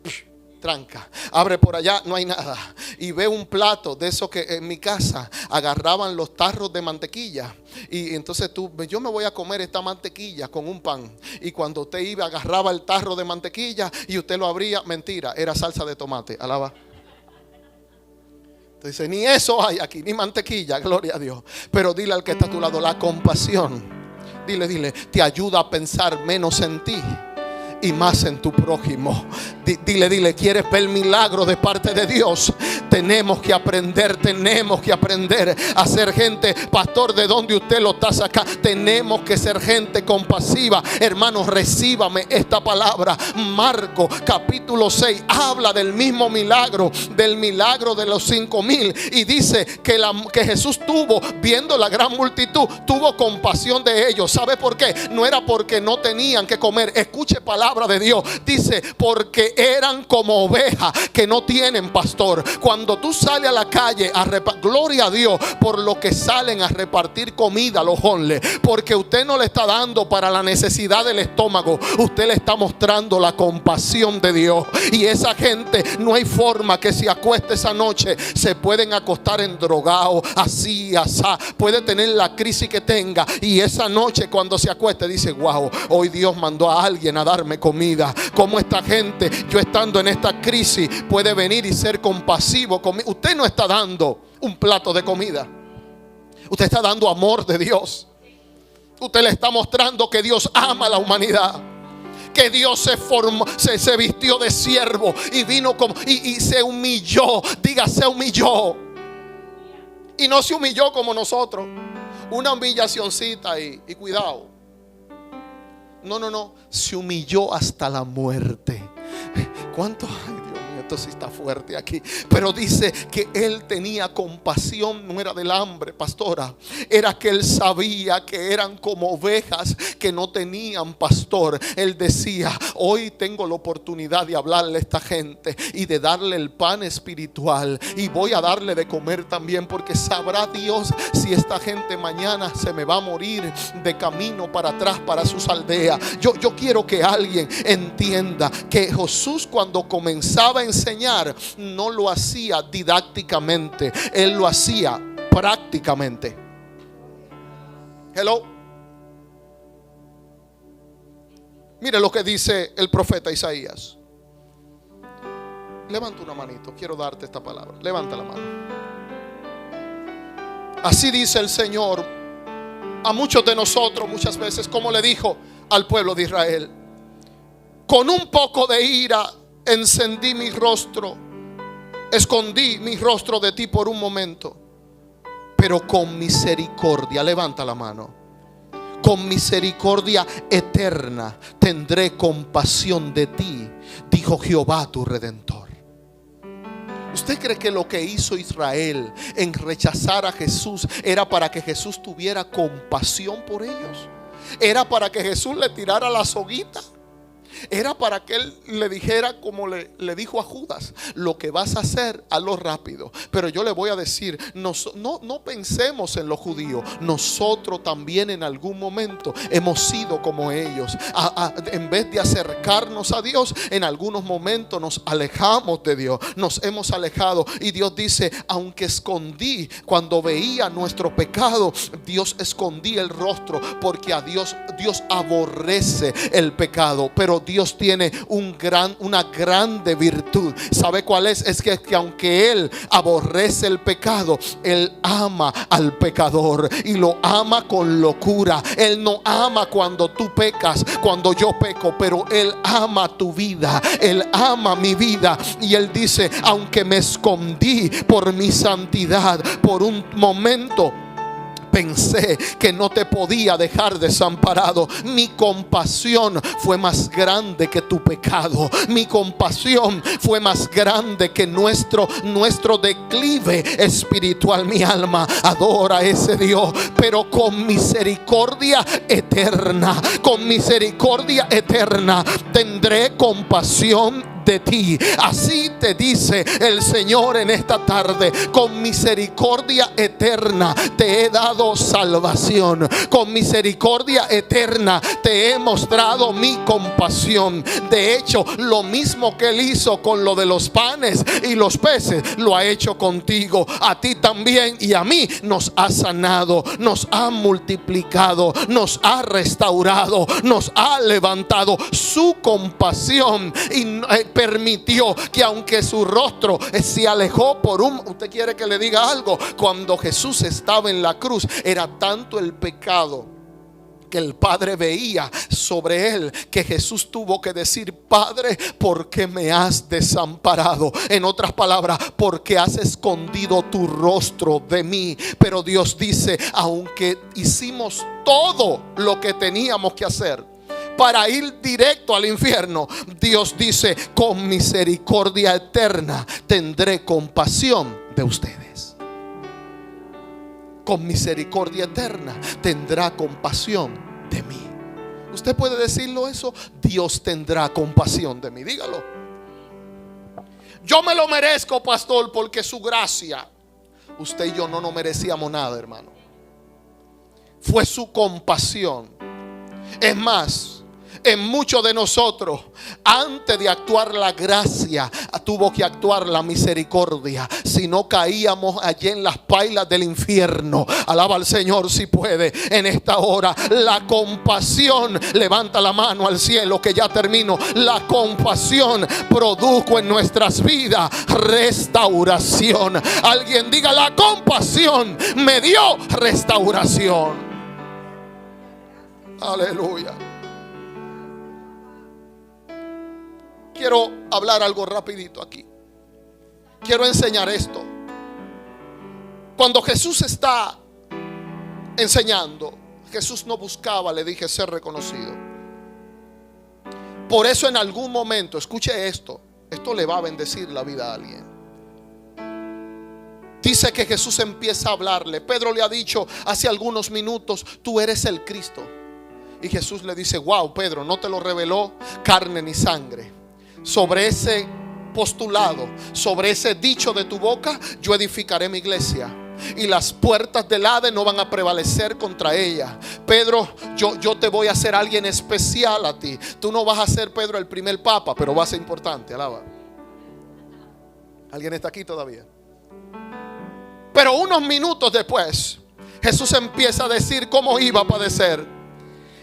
Tranca. Abre por allá, no hay nada. Y ve un plato de esos que en mi casa agarraban los tarros de mantequilla. Y entonces yo me voy a comer esta mantequilla con un pan. Y cuando usted iba, agarraba el tarro de mantequilla y usted lo abría. Mentira, era salsa de tomate. Alaba. Entonces ni eso hay aquí, ni mantequilla, gloria a Dios. Pero dile al que está a tu lado, la compasión, dile, te ayuda a pensar menos en ti y más en tu prójimo. Dile, ¿quieres ver milagros de parte de Dios? Tenemos que aprender a ser gente. Pastor, ¿de dónde usted lo está sacando? Tenemos que ser gente compasiva. Hermanos, recíbame esta palabra. Marcos capítulo 6 habla del mismo milagro, del milagro de los 5,000, y dice que Jesús viendo la gran multitud, tuvo compasión de ellos. ¿Sabe por qué? No era porque no tenían que comer. Escuche palabra de Dios. Dice, porque eran como ovejas que no tienen pastor. Cuando tú sales a la calle gloria a Dios por lo que salen a repartir comida a los homeless, porque usted no le está dando para la necesidad del estómago, usted le está mostrando la compasión de Dios. Y esa gente, no hay forma que se acueste esa noche. Se pueden acostar en drogado, así, asá, puede tener la crisis que tenga, y esa noche cuando se acueste dice, wow, hoy Dios mandó a alguien a darme comida. Como esta gente, yo estando en esta crisis, puede venir y ser compasivo conmigo. Usted no está dando un plato de comida, usted está dando amor de Dios. Usted le está mostrando que Dios ama a la humanidad, que Dios se vistió de siervo y vino y se humilló. Diga, se humilló. Y no se humilló como nosotros, una humillacioncita y cuidado. No, se humilló hasta la muerte. ¿Cuánto? Ay, Dios mío, esto sí está fuerte aquí. Pero dice que él tenía compasión. No era del hambre, pastora, era que él sabía que eran como ovejas que no tenían pastor. Él decía, hoy tengo la oportunidad de hablarle a esta gente y de darle el pan espiritual, y voy a darle de comer también, porque sabrá Dios si esta gente mañana se me va a morir de camino para atrás para sus aldeas. Yo quiero que alguien entienda que Jesús, cuando comenzaba a enseñar, no lo hacía didácticamente, él lo hacía prácticamente. Hello. Mire lo que dice el profeta Isaías. Levanta una manito, quiero darte esta palabra. Levanta la mano. Así dice el Señor a muchos de nosotros muchas veces, como le dijo al pueblo de Israel: con un poco de ira encendí mi rostro, escondí mi rostro de ti por un momento, pero con misericordia, levanta la mano, con misericordia eterna tendré compasión de ti, dijo Jehová tu Redentor. ¿Usted cree que lo que hizo Israel en rechazar a Jesús era para que Jesús tuviera compasión por ellos? ¿Era para que Jesús le tirara la soguita? Era para que él le dijera, como le dijo a Judas: lo que vas a hacer, hazlo rápido. Pero yo le voy a decir, no pensemos en los judíos. Nosotros también en algún momento hemos sido como ellos. En vez de acercarnos a Dios, en algunos momentos nos alejamos de Dios. Nos hemos alejado. Y Dios dice, aunque escondí, cuando veía nuestro pecado, Dios escondía el rostro, porque a Dios aborrece el pecado. Pero Dios tiene una grande virtud. ¿Sabe cuál es? Es que aunque Él aborrece el pecado, Él ama al pecador y lo ama con locura. Él no ama cuando tú pecas, cuando yo peco, pero Él ama tu vida. Él ama mi vida. Y Él dice, aunque me escondí por mi santidad, por un momento pensé que no te podía dejar desamparado, mi compasión fue más grande que tu pecado. Mi compasión fue más grande que nuestro declive espiritual. Mi alma adora a ese Dios, pero con misericordia eterna, tendré compasión de ti. Así te dice el Señor en esta tarde: con misericordia eterna te he dado salvación, con misericordia eterna te he mostrado mi compasión. De hecho, lo mismo que Él hizo con lo de los panes y los peces, lo ha hecho contigo. A ti también y a mí nos ha sanado, nos ha multiplicado, nos ha restaurado, nos ha levantado. Su compasión y permitió que, aunque su rostro se alejó por un... ¿Usted quiere que le diga algo? Cuando Jesús estaba en la cruz, era tanto el pecado que el Padre veía sobre él, que Jesús tuvo que decir: Padre, ¿por qué me has desamparado? En otras palabras, ¿por qué has escondido tu rostro de mí? Pero Dios dice: aunque hicimos todo lo que teníamos que hacer para ir directo al infierno, Dios dice: con misericordia eterna tendré compasión de ustedes. Con misericordia eterna tendrá compasión de mí. ¿Usted puede decirlo eso? Dios tendrá compasión de mí. Dígalo. Yo me lo merezco, pastor, porque su gracia. Usted y yo no nos merecíamos nada, hermano. Fue su compasión. Es más, en muchos de nosotros, antes de actuar la gracia, tuvo que actuar la misericordia. Si no, caíamos allí en las pailas del infierno. Alaba al Señor si puede en esta hora. La compasión, levanta la mano al cielo que ya termino. La compasión produjo en nuestras vidas restauración. Alguien diga: la compasión me dio restauración. Aleluya. Quiero hablar algo rapidito aquí. Quiero enseñar esto. Cuando Jesús está enseñando, Jesús no buscaba, le dije, ser reconocido. Por eso en algún momento, escuche esto, esto le va a bendecir la vida a alguien. Dice que Jesús empieza a hablarle. Pedro le ha dicho hace algunos minutos: tú eres el Cristo. Y Jesús le dice: wow, Pedro, no te lo reveló carne ni sangre. Sobre ese postulado, sobre ese dicho de tu boca, yo edificaré mi iglesia, y las puertas del Hades no van a prevalecer contra ella. Pedro, yo te voy a hacer alguien especial a ti. Tú no vas a ser, Pedro, el primer papa, pero vas a ser importante. Alaba. ¿Alguien está aquí todavía? Pero unos minutos después, Jesús empieza a decir cómo iba a padecer.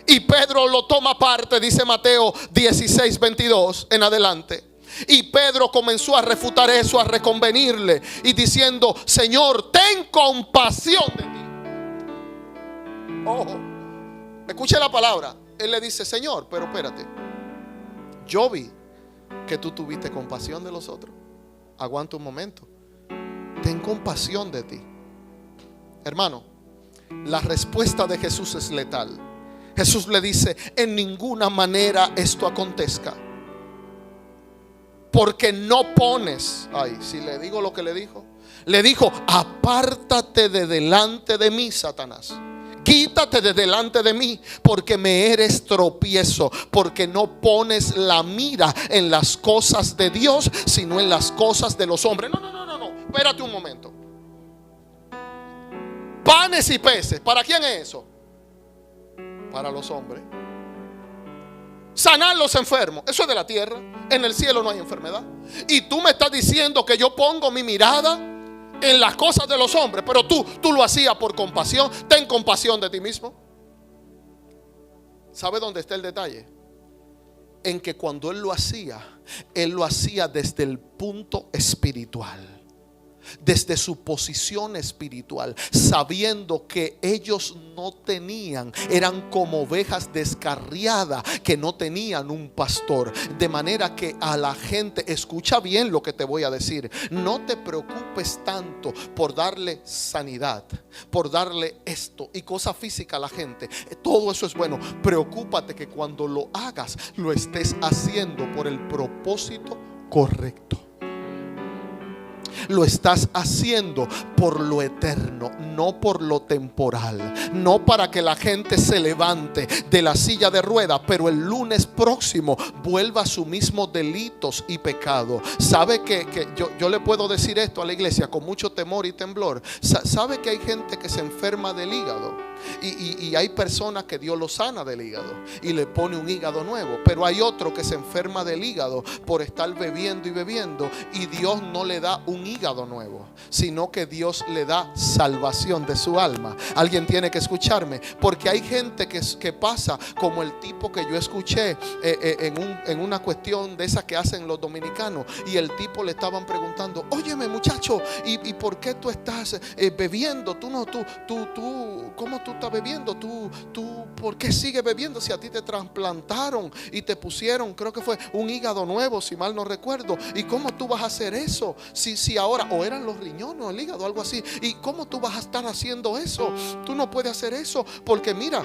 Y Pedro lo toma aparte, dice Mateo 16:22 en adelante. Y Pedro comenzó a refutar eso, a reconvenirle, y diciendo: Señor, ten compasión de ti. Ojo, escuche la palabra. Él le dice: Señor, pero espérate, yo vi que tú tuviste compasión de los otros. Aguanta un momento. Ten compasión de ti. Hermano, la respuesta de Jesús es letal. Jesús le dice: en ninguna manera esto acontezca, porque no pones. Ay, si le digo lo que le dijo. Le dijo: apártate de delante de mí, Satanás. Quítate de delante de mí, porque me eres tropiezo, porque no pones la mira en las cosas de Dios, sino en las cosas de los hombres. No. Espérate un momento. Panes y peces, ¿para quién es eso? Para los hombres. Sanar los enfermos, eso es de la tierra. En el cielo no hay enfermedad. Y tú me estás diciendo que yo pongo mi mirada en las cosas de los hombres, pero tú lo hacías por compasión. Ten compasión de ti mismo. ¿Sabe dónde está el detalle? En que cuando él lo hacía desde el punto espiritual, desde su posición espiritual, sabiendo que ellos no tenían, eran como ovejas descarriadas que no tenían un pastor. De manera que a la gente, escucha bien lo que te voy a decir, no te preocupes tanto por darle sanidad, por darle esto y cosa física a la gente. Todo eso es bueno. Preocúpate que cuando lo hagas, lo estés haciendo por el propósito correcto. lo estás haciendo por lo eterno, no por lo temporal, no para que la gente se levante de la silla de ruedas, pero el lunes próximo vuelva a sus mismos delitos y pecados. ¿Sabe que yo le puedo decir esto a la iglesia con mucho temor y temblor? ¿Sabe que hay gente que se enferma del hígado? Y hay personas que Dios lo sana del hígado y le pone un hígado nuevo, pero hay otro que se enferma del hígado por estar bebiendo y bebiendo, y Dios no le da un hígado nuevo, sino que Dios le da salvación de su alma. Alguien tiene que escucharme, porque hay gente que pasa como el tipo que yo escuché en una cuestión de esas que hacen los dominicanos, y el tipo le estaban preguntando: óyeme muchacho, ¿y por qué tú estás bebiendo? ¿Cómo tú estás bebiendo? ¿Tú por qué sigues bebiendo si a ti te trasplantaron y te pusieron, creo que fue un hígado nuevo, si mal no recuerdo? ¿Y cómo tú vas a hacer eso? Si ahora, o eran los riñones o el hígado, algo así. ¿Y cómo tú vas a estar haciendo eso? Tú no puedes hacer eso, porque mira,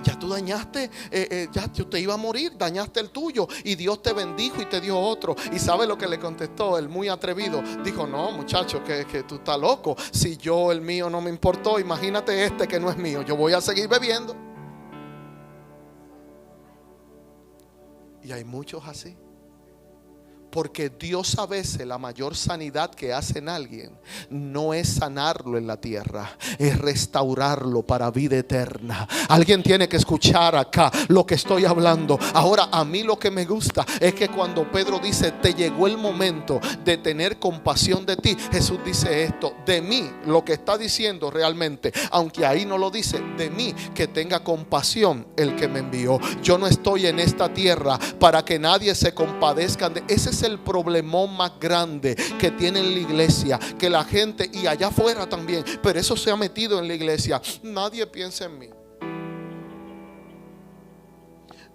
ya tú dañaste, ya te iba a morir, dañaste el tuyo, y Dios te bendijo y te dio otro. ¿Y sabe lo que le contestó el muy atrevido? Dijo: no muchacho, que tú estás loco. Si el mío no me importó, imagínate este que no es mío. Yo voy a seguir bebiendo. Y hay muchos así. Porque Dios, a veces la mayor sanidad que hace en alguien no es sanarlo en la tierra, es restaurarlo para vida eterna. Alguien tiene que escuchar acá lo que estoy hablando. Ahora, a mí lo que me gusta es que cuando Pedro dice: te llegó el momento de tener compasión de ti, Jesús dice esto: de mí, lo que está diciendo realmente, aunque ahí no lo dice, de mí que tenga compasión el que me envió. Yo no estoy en esta tierra para que nadie se compadezca de. Ese es el problemón más grande que tiene en la iglesia, que la gente, y allá afuera también, pero eso se ha metido en la iglesia: nadie piensa en mí,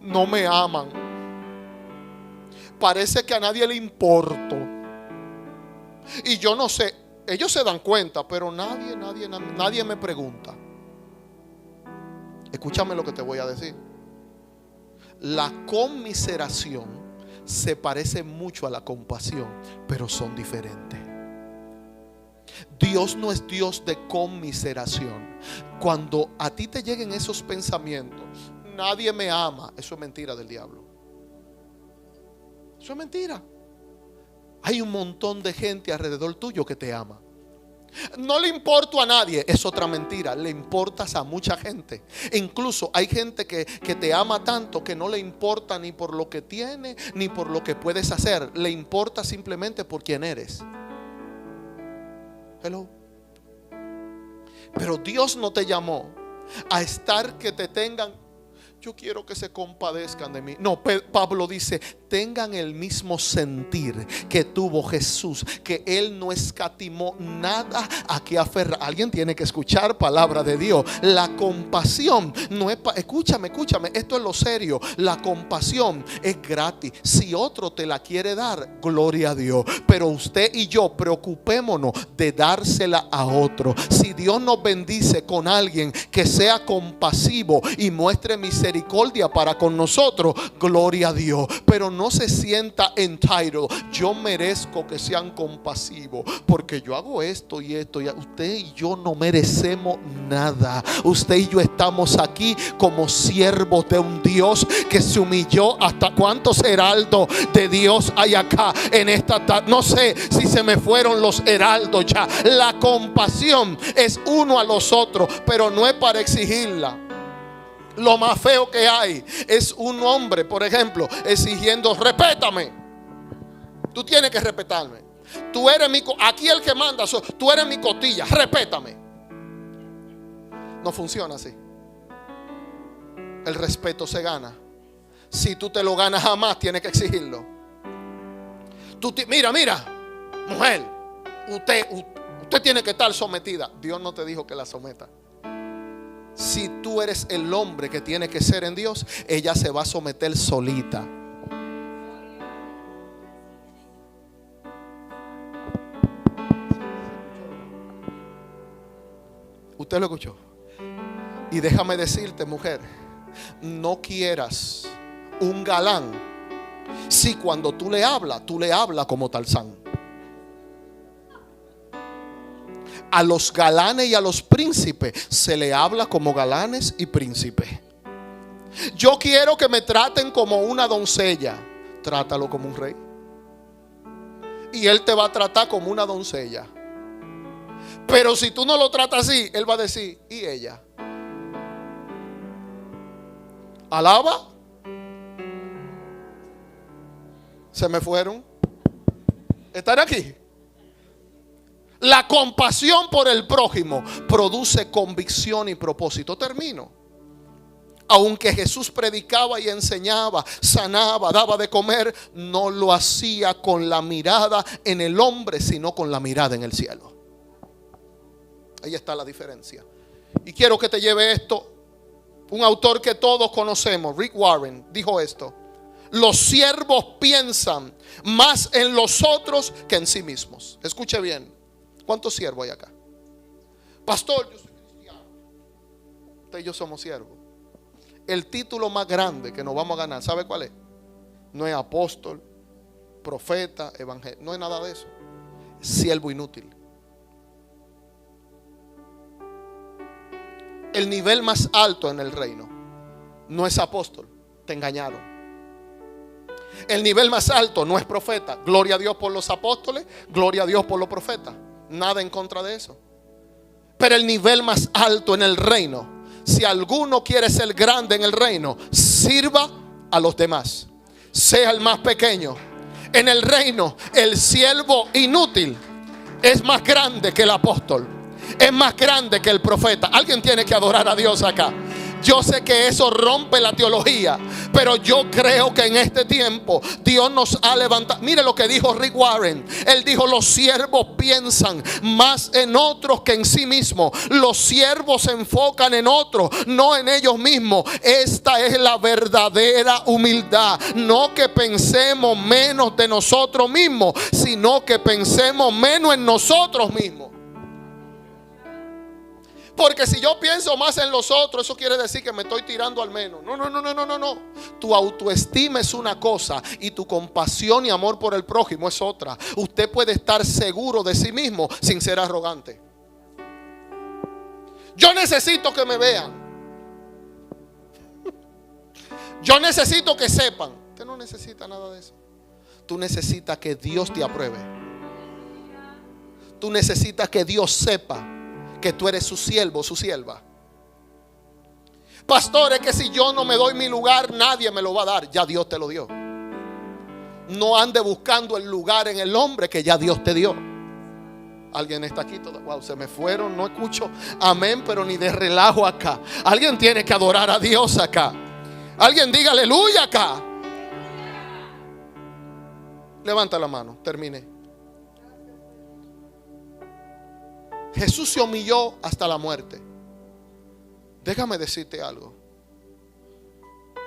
no me aman, parece que a nadie le importo, y yo no sé, ellos se dan cuenta, pero nadie me pregunta. Escúchame lo que te voy a decir. La conmiseración se parece mucho a la compasión, pero son diferentes. Dios no es Dios de conmiseración. Cuando a ti te lleguen esos pensamientos: nadie me ama, eso es mentira del diablo. Eso es mentira. Hay un montón de gente alrededor tuyo que te ama. No le importo a nadie, es otra mentira. Le importas a mucha gente. Incluso hay gente que te ama tanto que no le importa ni por lo que tiene, ni por lo que puedes hacer. Le importa simplemente por quién eres. Hello. Pero Dios no te llamó a estar que te tengan: yo quiero que se compadezcan de mí. No, Pablo dice: tengan el mismo sentir que tuvo Jesús, que Él no escatimó nada a que aferrar. Alguien tiene que escuchar palabra de Dios. La compasión no es escúchame, esto es lo serio. La compasión es gratis. Si otro te la quiere dar, gloria a Dios. Pero usted y yo preocupémonos de dársela a otro. Si Dios nos bendice con alguien que sea compasivo y muestre misericordia para con nosotros, gloria a Dios. Pero no se sienta entitled: yo merezco que sean compasivos porque yo hago esto y esto. Usted y yo no merecemos nada. Usted y yo estamos aquí como siervos de un Dios que se humilló. Hasta cuántos heraldos de Dios hay acá en esta tarde. No sé si se me fueron los heraldos ya. La compasión es uno a los otros, pero no es para exigirla. Lo más feo que hay es un hombre, por ejemplo, exigiendo: respétame. Tú tienes que respetarme. Tú eres aquí el que manda, tú eres mi costilla, respétame. No funciona así. El respeto se gana. Si tú te lo ganas, jamás tienes que exigirlo. Mira, mujer, usted tiene que estar sometida. Dios no te dijo que la someta. Si tú eres el hombre que tiene que ser en Dios, ella se va a someter solita. Usted lo escuchó. Y déjame decirte, mujer, no quieras un galán si cuando tú le hablas como Tarzán. A los galanes y a los príncipes se le habla como galanes y príncipes. Yo quiero que me traten como una doncella. Trátalo como un rey. Y él te va a tratar como una doncella. Pero si tú no lo tratas así, él va a decir, ¿y ella? ¿Alaba? ¿Se me fueron? ¿Están aquí? La compasión por el prójimo produce convicción y propósito. Termino. Aunque Jesús predicaba y enseñaba, sanaba, daba de comer, no lo hacía con la mirada en el hombre, sino con la mirada en el cielo. Ahí está la diferencia. Y quiero que te lleve esto. Un autor que todos conocemos, Rick Warren, dijo esto: los siervos piensan más en los otros que en sí mismos. Escuche bien. ¿Cuántos siervos hay acá? Pastor, yo soy cristiano. Usted y yo somos siervos. El título más grande que nos vamos a ganar, ¿sabe cuál es? No es apóstol, profeta, evangelista. No es nada de eso. Siervo inútil. El nivel más alto en el reino no es apóstol. Te engañaron. El nivel más alto no es profeta. Gloria a Dios por los apóstoles, gloria a Dios por los profetas. Nada en contra de eso. Pero el nivel más alto en el reino, si alguno quiere ser grande en el reino, sirva a los demás, sea el más pequeño. En el reino, el siervo inútil es más grande que el apóstol, es más grande que el profeta. Alguien tiene que adorar a Dios acá. Yo sé que eso rompe la teología, pero yo creo que en este tiempo Dios nos ha levantado. Mire lo que dijo Rick Warren. Él dijo: los siervos piensan más en otros que en sí mismos. Los siervos se enfocan en otros, no en ellos mismos. Esta es la verdadera humildad. No que pensemos menos de nosotros mismos, sino que pensemos menos en nosotros mismos. Porque si yo pienso más en los otros, eso quiere decir que me estoy tirando al menos. No. Tu autoestima es una cosa y tu compasión y amor por el prójimo es otra. Usted puede estar seguro de sí mismo sin ser arrogante. Yo necesito que me vean. Yo necesito que sepan. Usted no necesita nada de eso. Tú necesitas que Dios te apruebe. Tú necesitas que Dios sepa que tú eres su siervo, su sierva. Pastor, es que si yo no me doy mi lugar, nadie me lo va a dar. Ya Dios te lo dio. No ande buscando el lugar en el hombre que ya Dios te dio. Alguien está aquí todo. Wow, se me fueron, no escucho amén, pero ni de relajo acá. Alguien tiene que adorar a Dios acá. Alguien diga aleluya acá. Levanta la mano, termine. Jesús se humilló hasta la muerte. Déjame decirte algo.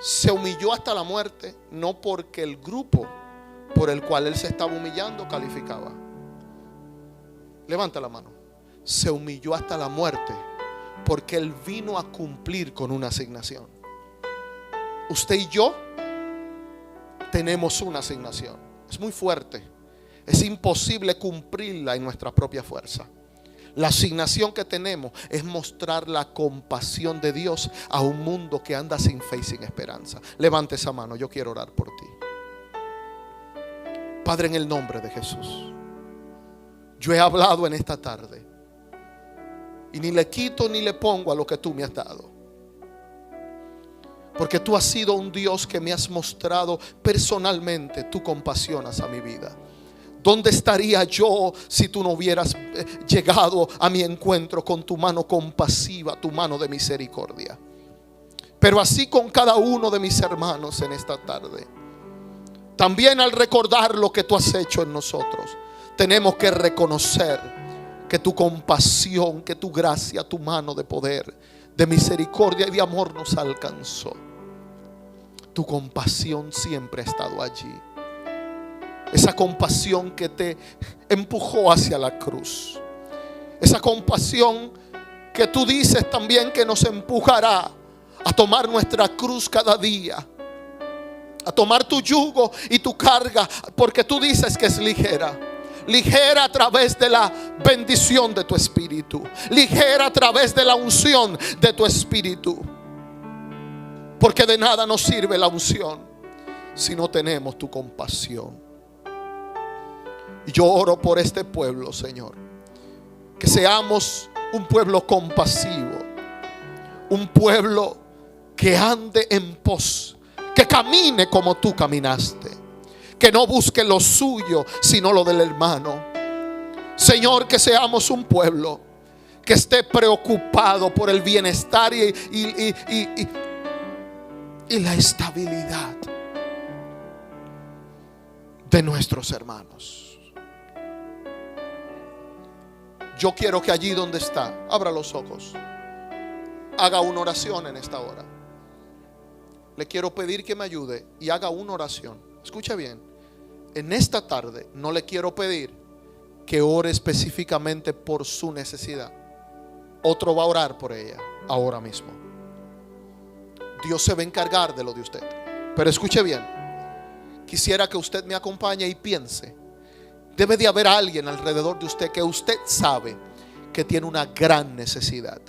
Se humilló hasta la muerte no porque el grupo por el cual él se estaba humillando calificaba. Levanta la mano. Se humilló hasta la muerte porque él vino a cumplir con una asignación. Usted y yo tenemos una asignación. Es muy fuerte. Es imposible cumplirla en nuestra propia fuerza. La asignación que tenemos es mostrar la compasión de Dios a un mundo que anda sin fe y sin esperanza. Levante esa mano, yo quiero orar por ti. Padre, en el nombre de Jesús, yo he hablado en esta tarde y ni le quito ni le pongo a lo que tú me has dado, porque tú has sido un Dios que me has mostrado personalmente tu compasión hacia mi vida. ¿Dónde estaría yo si tú no hubieras llegado a mi encuentro con tu mano compasiva, tu mano de misericordia? Pero así con cada uno de mis hermanos en esta tarde, también al recordar lo que tú has hecho en nosotros, tenemos que reconocer que tu compasión, que tu gracia, tu mano de poder, de misericordia y de amor nos alcanzó. Tu compasión siempre ha estado allí. Esa compasión que te empujó hacia la cruz. Esa compasión que tú dices también que nos empujará a tomar nuestra cruz cada día. A tomar tu yugo y tu carga, porque tú dices que es ligera. ligera a través de la bendición de tu espíritu, ligera a través de la unción de tu espíritu. Porque de nada nos sirve la unción si no tenemos tu compasión. Y yo oro por este pueblo, Señor, que seamos un pueblo compasivo, un pueblo que ande en pos, que camine como tú caminaste, que no busque lo suyo sino lo del hermano. Señor, que seamos un pueblo que esté preocupado por el bienestar y la estabilidad de nuestros hermanos. Yo quiero que allí donde está, abra los ojos, haga una oración en esta hora. Le quiero pedir que me ayude y haga una oración. Escuche bien, en esta tarde no le quiero pedir que ore específicamente por su necesidad. Otro va a orar por ella ahora mismo. Dios se va a encargar de lo de usted. Pero escuche bien, quisiera que usted me acompañe y piense. Debe de haber alguien alrededor de usted que usted sabe que tiene una gran necesidad.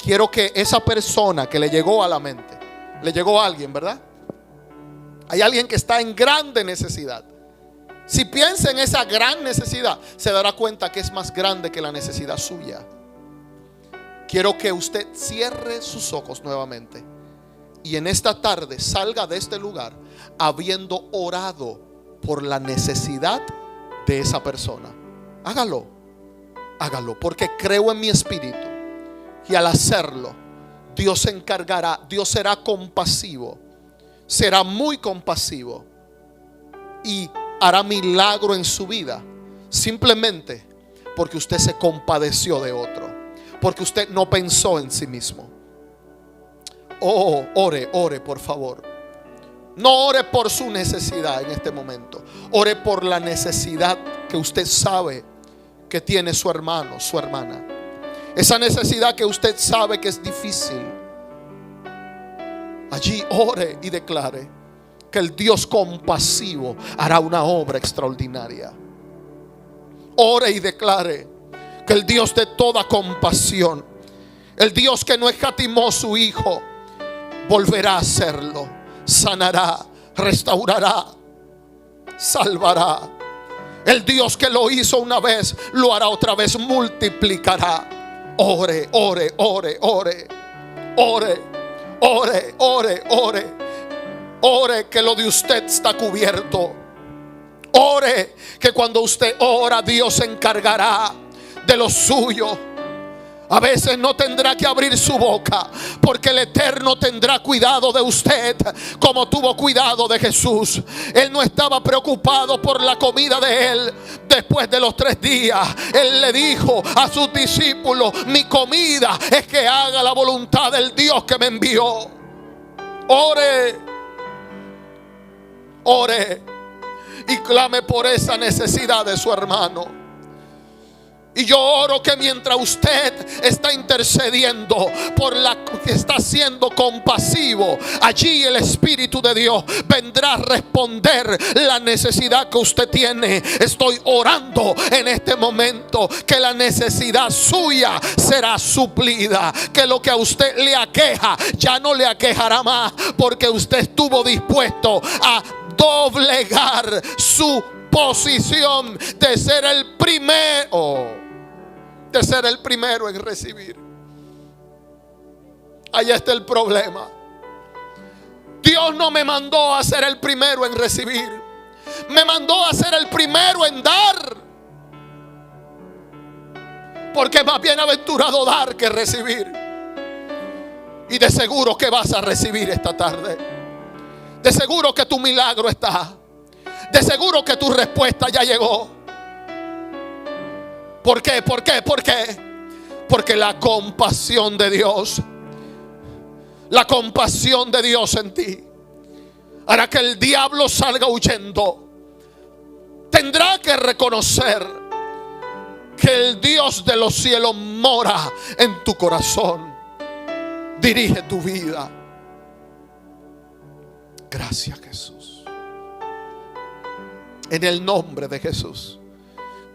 Quiero que esa persona que le llegó a la mente, le llegó a alguien, ¿verdad? Hay alguien que está en grande necesidad. Si piensa en esa gran necesidad, se dará cuenta que es más grande que la necesidad suya. Quiero que usted cierre sus ojos nuevamente y en esta tarde salga de este lugar habiendo orado por la necesidad de esa persona. Hágalo, hágalo, porque creo en mi espíritu y al hacerlo Dios se encargará, Dios será compasivo, será muy compasivo y hará milagro en su vida, simplemente porque usted se compadeció de otro, porque usted no pensó en sí mismo. Oh, ore por favor. No ore por su necesidad en este momento, ore por la necesidad que usted sabe que tiene su hermano, su hermana. Esa necesidad que usted sabe que es difícil. Allí ore y declare que el Dios compasivo hará una obra extraordinaria. Ore y declare que el Dios de toda compasión, el Dios que no escatimó su Hijo, volverá a hacerlo. Sanará, restaurará, salvará. El Dios que lo hizo una vez lo hará otra vez, multiplicará. Ore, ore, ore, ore, ore, ore, ore, ore. Ore que lo de usted está cubierto. Ore que cuando usted ora, Dios se encargará de lo suyo. A veces no tendrá que abrir su boca, porque el Eterno tendrá cuidado de usted como tuvo cuidado de Jesús. Él no estaba preocupado por la comida de él. Después de los 3 días, Él le dijo a sus discípulos: mi comida es que haga la voluntad del Dios que me envió. Ore, ore y clame por esa necesidad de su hermano. Y yo oro que mientras usted está intercediendo por la que está siendo compasivo, allí el Espíritu de Dios vendrá a responder la necesidad que usted tiene. Estoy orando en este momento que la necesidad suya será suplida, que lo que a usted le aqueja ya no le aquejará más, porque usted estuvo dispuesto a doblegar su posición de ser el primero en recibir. Allá está el problema. Dios no me mandó a ser el primero en recibir, me mandó a ser el primero en dar, porque es más bienaventurado dar que recibir. Y de seguro que vas a recibir esta tarde. De seguro que tu milagro está. De seguro que tu respuesta ya llegó. ¿Por qué? ¿Por qué? ¿Por qué? Porque la compasión de Dios, la compasión de Dios en ti hará que el diablo salga huyendo. Tendrá que reconocer que el Dios de los cielos mora en tu corazón. Dirige tu vida. Gracias, Jesús. En el nombre de Jesús.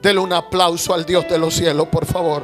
Dele un aplauso al Dios de los cielos, por favor.